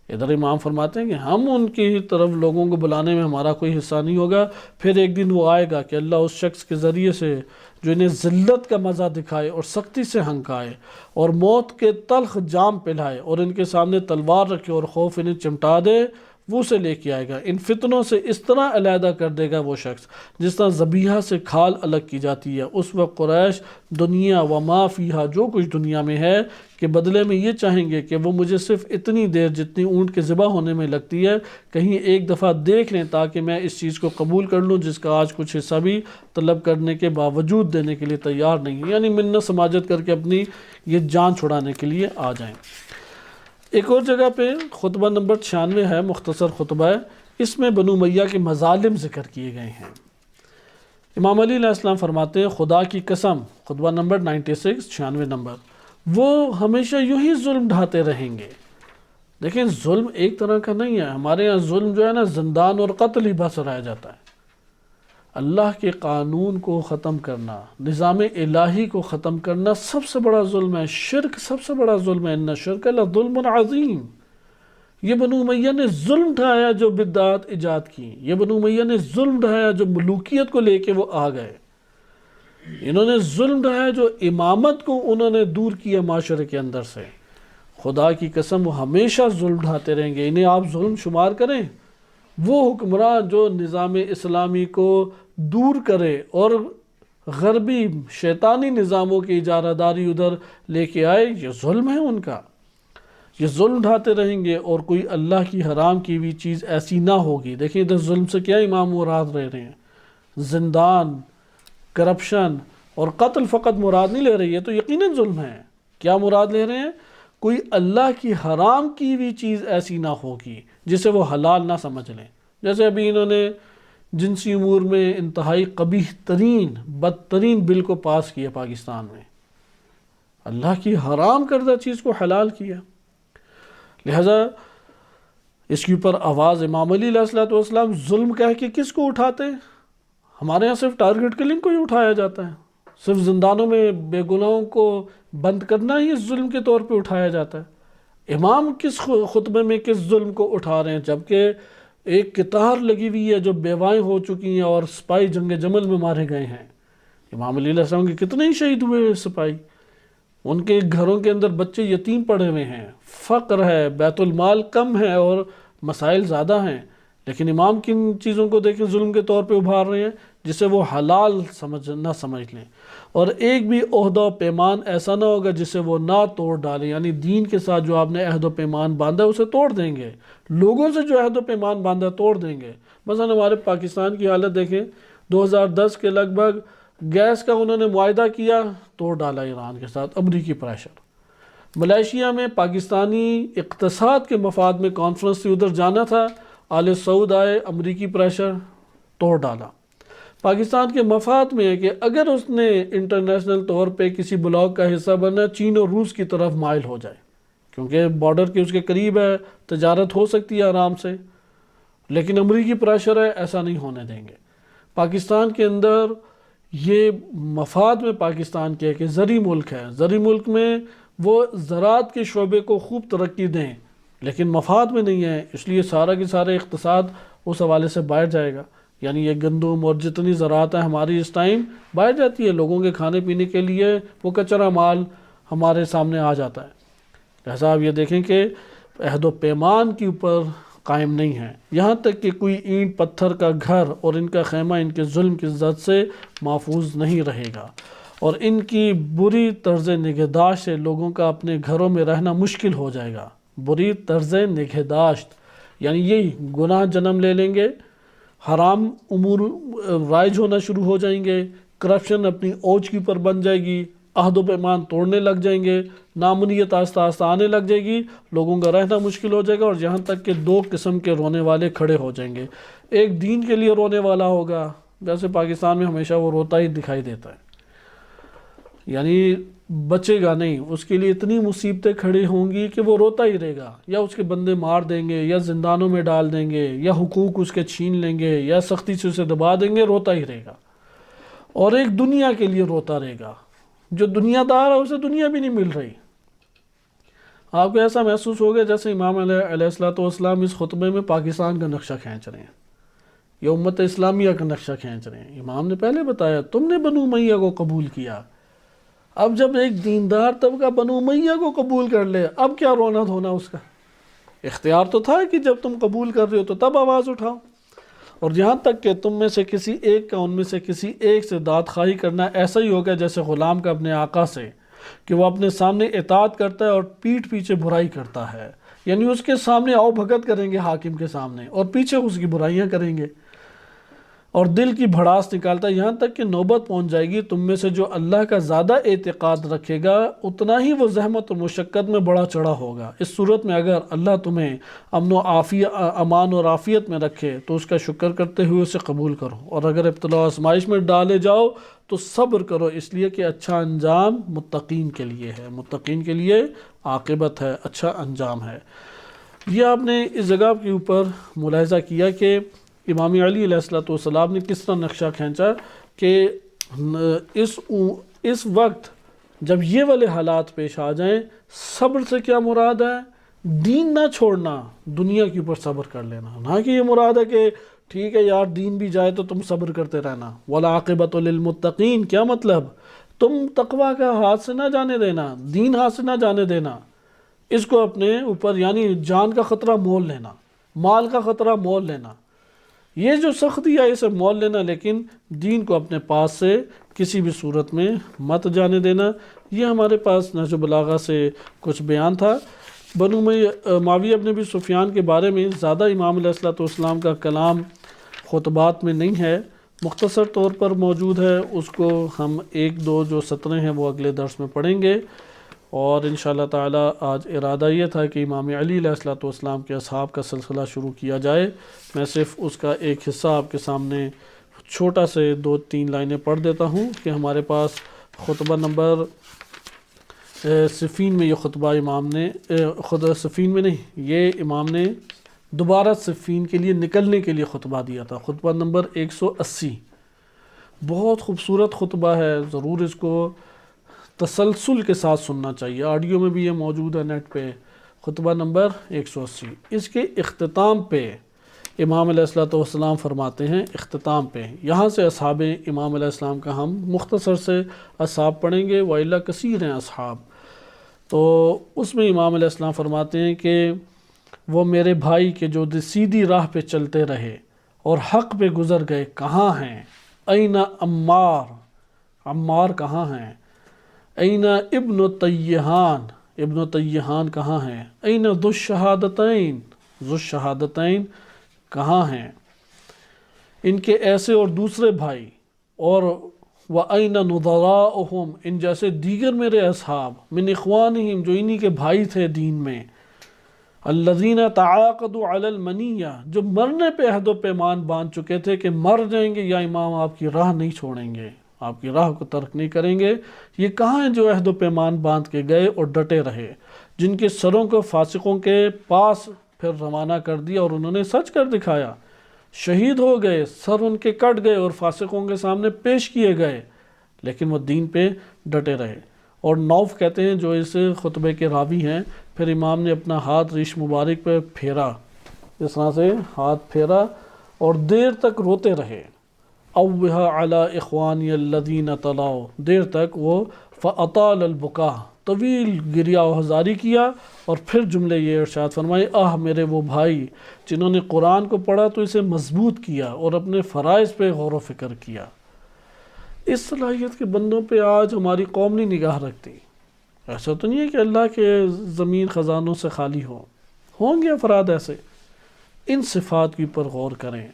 A: ادھر امام فرماتے ہیں کہ ہم ان کی طرف لوگوں کو بلانے میں ہمارا کوئی حصہ نہیں ہوگا۔ پھر ایک دن وہ آئے گا کہ اللہ اس شخص کے ذریعے سے جو انہیں ذلت کا مزہ دکھائے اور سختی سے ہنکائے اور موت کے تلخ جام پلائے اور ان کے سامنے تلوار رکھے اور خوف انہیں چمٹا دے، وہ سے لے کے آئے گا۔ ان فتنوں سے اس طرح علیحدہ کر دے گا وہ شخص جس طرح ذبیحہ سے کھال الگ کی جاتی ہے۔ اس وقت قریش دنیا و ما فیہا، جو کچھ دنیا میں ہے، کہ بدلے میں یہ چاہیں گے کہ وہ مجھے صرف اتنی دیر جتنی اونٹ کے ذبح ہونے میں لگتی ہے کہیں ایک دفعہ دیکھ لیں تاکہ میں اس چیز کو قبول کر لوں جس کا آج کچھ حصہ بھی طلب کرنے کے باوجود دینے کے لیے تیار نہیں ہے، یعنی منت سماجت کر کے اپنی یہ جان چھڑانے کے لیے آ جائیں۔ ایک اور جگہ پہ خطبہ نمبر 96 ہے، مختصر خطبہ ہے، اس میں بنو امیہ کے مظالم ذکر کیے گئے ہیں۔ امام علی علیہ السلام فرماتے ہیں خدا کی قسم، خطبہ نمبر 96 96 نمبر، وہ ہمیشہ یوں ہی ظلم ڈھاتے رہیں گے۔ دیکھیں ظلم ایک طرح کا نہیں ہے، ہمارے یہاں ظلم جو ہے نا زندان اور قتل ہی بس رہ جاتا ہے۔ اللہ کے قانون کو ختم کرنا، نظام الہی کو ختم کرنا سب سے بڑا ظلم ہے، شرک سب سے بڑا ظلم ہے، ان الشرک لظلم عظیم۔ یہ بنو امیہ نے ظلم ڈھایا جو بدعات ایجاد کی، یہ بنو امیہ نے ظلم ڈھایا جو ملوکیت کو لے کے وہ آ گئے، انہوں نے ظلم ڈھایا جو امامت کو انہوں نے دور کیا معاشرے کے اندر سے۔ خدا کی قسم وہ ہمیشہ ظلم ڈھاتے رہیں گے، انہیں آپ ظلم شمار کریں۔ وہ حکمران جو نظام اسلامی کو دور کرے اور غربی شیطانی نظاموں کی اجارہ داری ادھر لے کے آئے، یہ ظلم ہے ان کا، یہ ظلم ڈھاتے رہیں گے اور کوئی اللہ کی حرام کی ہوئی چیز ایسی نہ ہوگی۔ دیکھیں ادھر ظلم سے کیا امام مراد رہ رہے ہیں، زندان، کرپشن اور قتل فقط مراد نہیں لے رہی ہے، تو یقیناً ظلم ہے۔ کیا مراد لے رہے ہیں؟ کوئی اللہ کی حرام کی ہوئی چیز ایسی نہ ہوگی جسے وہ حلال نہ سمجھ لیں۔ جیسے ابھی انہوں نے جنسی امور میں انتہائی قبیح ترین بدترین بل کو پاس کیا پاکستان میں، اللہ کی حرام کردہ چیز کو حلال کیا۔ لہذا اس کے اوپر آواز امام علی علیہ السلام ظلم کہہ کے کس کو اٹھاتے ہیں؟ ہمارے یہاں صرف ٹارگٹ کلنگ کو ہی اٹھایا جاتا ہے، صرف زندانوں میں بے گناہوں کو بند کرنا ہی اس ظلم کے طور پہ اٹھایا جاتا ہے۔ امام کس خطبے میں کس ظلم کو اٹھا رہے ہیں، جبکہ ایک قطار لگی ہوئی ہے جو بیوائیں ہو چکی ہیں اور سپاہی جنگ جمل میں مارے گئے ہیں۔ امام علی علیہ السلام کے کتنے ہی شہید ہوئے سپاہی، ان کے گھروں کے اندر بچے یتیم پڑے ہوئے ہیں، فقر ہے، بیت المال کم ہے اور مسائل زیادہ ہیں، لیکن امام کن چیزوں کو دیکھیں ظلم کے طور پہ ابھار رہے ہیں جسے وہ حلال نہ سمجھ لیں، اور ایک بھی عہدہ و پیمان ایسا نہ ہوگا جسے وہ نہ توڑ ڈالیں، یعنی دین کے ساتھ جو آپ نے عہد و پیمان باندھا اسے توڑ دیں گے، لوگوں سے جو عہد و پیمان باندھا توڑ دیں گے۔ مثلا ہمارے پاکستان کی حالت دیکھیں، 2010 کے لگ بھگ گیس کا انہوں نے معاہدہ کیا، توڑ ڈالا ایران کے ساتھ، امریکی پریشر۔ ملائیشیا میں پاکستانی اقتصاد کے مفاد میں کانفرنس سے ادھر جانا تھا، آل سعود آئے، امریکی پریشر، توڑ ڈالا۔ پاکستان کے مفاد میں ہے کہ اگر اس نے انٹرنیشنل طور پہ کسی بلاک کا حصہ بننا، چین اور روس کی طرف مائل ہو جائے، کیونکہ بارڈر کے اس کے قریب ہے، تجارت ہو سکتی ہے آرام سے، لیکن امریکی پریشر ہے، ایسا نہیں ہونے دیں گے۔ پاکستان کے اندر یہ مفاد میں پاکستان کے ہے کہ زرعی ملک ہے، زرعی ملک میں وہ زراعت کے شعبے کو خوب ترقی دیں، لیکن مفاد میں نہیں ہے، اس لیے سارا کے سارا اقتصاد اس حوالے سے باہر جائے گا۔ یعنی یہ گندم اور جتنی زراعت ہے ہماری اس ٹائم باہر جاتی ہے، لوگوں کے کھانے پینے کے لیے وہ کچرا مال ہمارے سامنے آ جاتا ہے۔ لہذا آپ یہ دیکھیں کہ عہد و پیمان کے اوپر قائم نہیں ہے، یہاں تک کہ کوئی اینٹ پتھر کا گھر اور ان کا خیمہ ان کے ظلم کی زد سے محفوظ نہیں رہے گا، اور ان کی بری طرز نگہداشت سے لوگوں کا اپنے گھروں میں رہنا مشکل ہو جائے گا۔ بری طرز نگہداشت یعنی یہی گناہ جنم لے لیں گے، حرام امور رائج ہونا شروع ہو جائیں گے، کرپشن اپنی اوج کی پر بن جائے گی، عہد و پیمان توڑنے لگ جائیں گے، نامنیت آہستہ آہستہ آنے لگ جائے گی، لوگوں کا رہنا مشکل ہو جائے گا، اور یہاں تک کہ دو قسم کے رونے والے کھڑے ہو جائیں گے۔ ایک دین کے لیے رونے والا ہوگا، ویسے پاکستان میں ہمیشہ وہ روتا ہی دکھائی دیتا ہے، یعنی بچے گا نہیں، اس کے لیے اتنی مصیبتیں کھڑی ہوں گی کہ وہ روتا ہی رہے گا، یا اس کے بندے مار دیں گے، یا زندانوں میں ڈال دیں گے، یا حقوق اس کے چھین لیں گے، یا سختی سے اسے دبا دیں گے، روتا ہی رہے گا، اور ایک دنیا کے لیے روتا رہے گا۔ جو دنیا دار ہے اسے دنیا بھی نہیں مل رہی۔ آپ کو ایسا محسوس ہوگا جیسے امام علیہ السلام اس خطبے میں پاکستان کا نقشہ کھینچ رہے ہیں، یا امت اسلامیہ کا نقشہ کھینچ رہے ہیں۔ امام نے پہلے بتایا تم نے بنو امیہ کو قبول کیا، اب جب ایک دیندار طبقہ بنو امیہ کو قبول کر لے، اب کیا رونا دھونا اس کا؟ اختیار تو تھا کہ جب تم قبول کر رہے ہو تو تب آواز اٹھاؤ۔ اور یہاں تک کہ تم میں سے کسی ایک کا ان میں سے کسی ایک سے داد خواہی کرنا ایسا ہی ہوگا جیسے غلام کا اپنے آقا سے، کہ وہ اپنے سامنے اطاعت کرتا ہے اور پیٹھ پیچھے برائی کرتا ہے، یعنی اس کے سامنے آؤ بھگت کریں گے حاکم کے سامنے، اور پیچھے اس کی برائیاں کریں گے، اور دل کی بھڑاس نکالتا ہے، یہاں تک کہ نوبت پہنچ جائے گی تم میں سے جو اللہ کا زیادہ اعتقاد رکھے گا اتنا ہی وہ زحمت و مشقت میں بڑا چڑھا ہوگا۔ اس صورت میں اگر اللہ تمہیں امان اور عافیت میں رکھے تو اس کا شکر کرتے ہوئے اسے قبول کرو، اور اگر ابتلا و آزمائش میں ڈالے جاؤ تو صبر کرو، اس لیے کہ اچھا انجام متقین کے لیے ہے، متقین کے لیے عاقبت ہے، اچھا انجام ہے۔ یہ آپ نے اس جگہ کے اوپر ملاحظہ کیا کہ امام علی علیہ السلام نے کس طرح نقشہ کھینچا کہ اس وقت جب یہ والے حالات پیش آ جائیں، صبر سے کیا مراد ہے؟ دین نہ چھوڑنا، دنیا کے اوپر صبر کر لینا، نہ کہ یہ مراد ہے کہ ٹھیک ہے یار دین بھی جائے تو تم صبر کرتے رہنا۔ وَالْعَاقِبَةُ لِلْمُتَّقِينَ کیا مطلب؟ تم تقوی کا ہاتھ سے نہ جانے دینا، دین ہاتھ سے نہ جانے دینا، اس کو اپنے اوپر یعنی جان کا خطرہ مول لینا، مال کا خطرہ مول لینا، یہ جو سختی ہے اسے مول لینا، لیکن دین کو اپنے پاس سے کسی بھی صورت میں مت جانے دینا۔ یہ ہمارے پاس نہج البلاغہ سے کچھ بیان تھا۔ بنو معاویہ بن ابی سفیان کے بارے میں زیادہ امام علیہ السلام کا کلام خطبات میں نہیں ہے، مختصر طور پر موجود ہے، اس کو ہم ایک دو جو سطریں ہیں وہ اگلے درس میں پڑھیں گے، اور انشاءاللہ تعالی آج ارادہ یہ تھا کہ امام علی علیہ السلام کے اصحاب کا سلسلہ شروع کیا جائے۔ میں صرف اس کا ایک حصہ آپ کے سامنے چھوٹا سے 2-3 لائنیں پڑھ دیتا ہوں کہ ہمارے پاس خطبہ نمبر صفین میں یہ خطبہ امام نے صفین میں نہیں، یہ امام نے دوبارہ صفین کے لیے نکلنے کے لیے خطبہ دیا تھا، خطبہ نمبر 180۔ بہت خوبصورت خطبہ ہے، ضرور اس کو تسلسل کے ساتھ سننا چاہیے، آڈیو میں بھی یہ موجود ہے نیٹ پہ۔ خطبہ نمبر 180، اس کے اختتام پہ امام علیہ السلام فرماتے ہیں، اختتام پہ یہاں سے اصحاب امام علیہ السلام کا ہم مختصر سے اصحاب پڑھیں گے، وَإِلَّا کثیر ہیں اصحاب، تو اس میں امام علیہ السلام فرماتے ہیں کہ وہ میرے بھائی کے جو سیدھی راہ پہ چلتے رہے اور حق پہ گزر گئے کہاں ہیں؟ این عمار، عمار کہاں ہیں؟ این ابن تیہان، ابن تیہان کہاں ہیں؟ این ذو الشہادتین، ذو الشہادتین کہاں ہیں؟ ان کے ایسے اور دوسرے بھائی، اور وَأَيْنَ نُظَرَاؤُهُمْ، ان جیسے دیگر میرے اصحاب، من اخوانہم جو انہی کے بھائی تھے دین میں، الذین تعاقدوا علی المنیہ جو مرنے پہ عہد و پیمان باندھ چکے تھے کہ مر جائیں گے یا امام آپ کی راہ نہیں چھوڑیں گے، آپ کی راہ کو ترک نہیں کریں گے، یہ کہاں ہیں جو عہد و پیمان باندھ کے گئے اور ڈٹے رہے، جن کے سروں کو فاسقوں کے پاس پھر روانہ کر دیا اور انہوں نے سچ کر دکھایا، شہید ہو گئے، سر ان کے کٹ گئے اور فاسقوں کے سامنے پیش کیے گئے، لیکن وہ دین پہ ڈٹے رہے۔ اور نوف کہتے ہیں جو اس خطبے کے راوی ہیں، پھر امام نے اپنا ہاتھ ریش مبارک پہ پھیرا، اس طرح سے ہاتھ پھیرا اور دیر تک روتے رہے، اوہا علی اخوانی الذین طلعوا، دیر تک وہ فاطال البکا، طویل گریہ و ہزاری کیا، اور پھر جملے یہ ارشاد فرمائے، آہ میرے وہ بھائی جنہوں نے قرآن کو پڑھا تو اسے مضبوط کیا اور اپنے فرائض پہ غور و فکر کیا۔ اس صلاحیت کے بندوں پہ آج ہماری قوم نہیں نگاہ رکھتی۔ ایسا تو نہیں ہے کہ اللہ کے زمین خزانوں سے خالی ہوں گے افراد ایسے، ان صفات کے اوپر غور کریں۔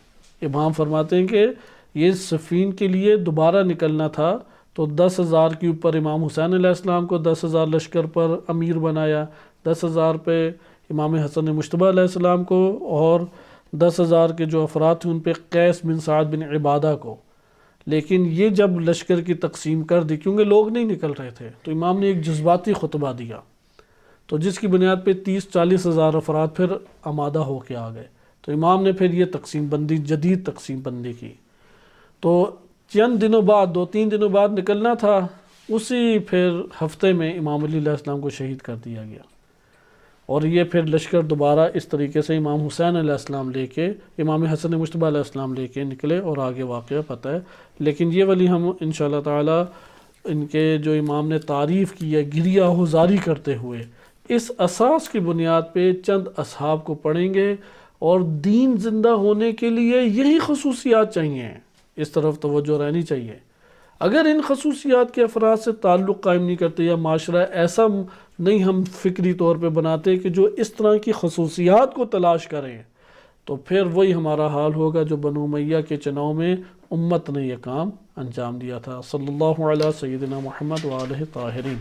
A: امام فرماتے ہیں کہ یہ صفین کے لیے دوبارہ نکلنا تھا تو 10,000 کے اوپر امام حسین علیہ السلام کو 10,000 لشکر پر امیر بنایا، 10,000 پہ امام حسن مجتبیٰ علیہ السلام کو، اور 10,000 کے جو افراد تھے ان پہ قیس بن سعد بن عبادہ کو، لیکن یہ جب لشکر کی تقسیم کر دی، کیونکہ لوگ نہیں نکل رہے تھے، تو امام نے ایک جذباتی خطبہ دیا، تو جس کی بنیاد پہ 30-40 ہزار افراد پھر آمادہ ہو کے آ گئے، تو امام نے پھر یہ تقسیم بندی، جدید تقسیم بندی کی۔ تو چند دنوں بعد، 2-3 دنوں بعد نکلنا تھا، اسی پھر ہفتے میں امام علی علیہ السلام کو شہید کر دیا گیا، اور یہ پھر لشکر دوبارہ اس طریقے سے امام حسین علیہ السلام لے کے، امام حسن مجتبیٰ علیہ السلام لے کے نکلے، اور آگے واقعہ پتہ ہے۔ لیکن یہ والی ہم انشاءاللہ تعالی ان کے جو امام نے تعریف کی ہے گریہ ہزاری کرتے ہوئے، اس اساس کی بنیاد پہ چند اصحاب کو پڑھیں گے، اور دین زندہ ہونے کے لیے یہی خصوصیات چاہیے، اس طرف توجہ رہنی چاہیے۔ اگر ان خصوصیات کے افراد سے تعلق قائم نہیں کرتے، یا معاشرہ ایسا نہیں ہم فکری طور پہ بناتے کہ جو اس طرح کی خصوصیات کو تلاش کریں، تو پھر وہی ہمارا حال ہوگا جو بنو امیہ کے چناؤ میں امت نے یہ کام انجام دیا تھا۔ صلی اللہ علیہ سیدنا محمد وآلہ طاہرین۔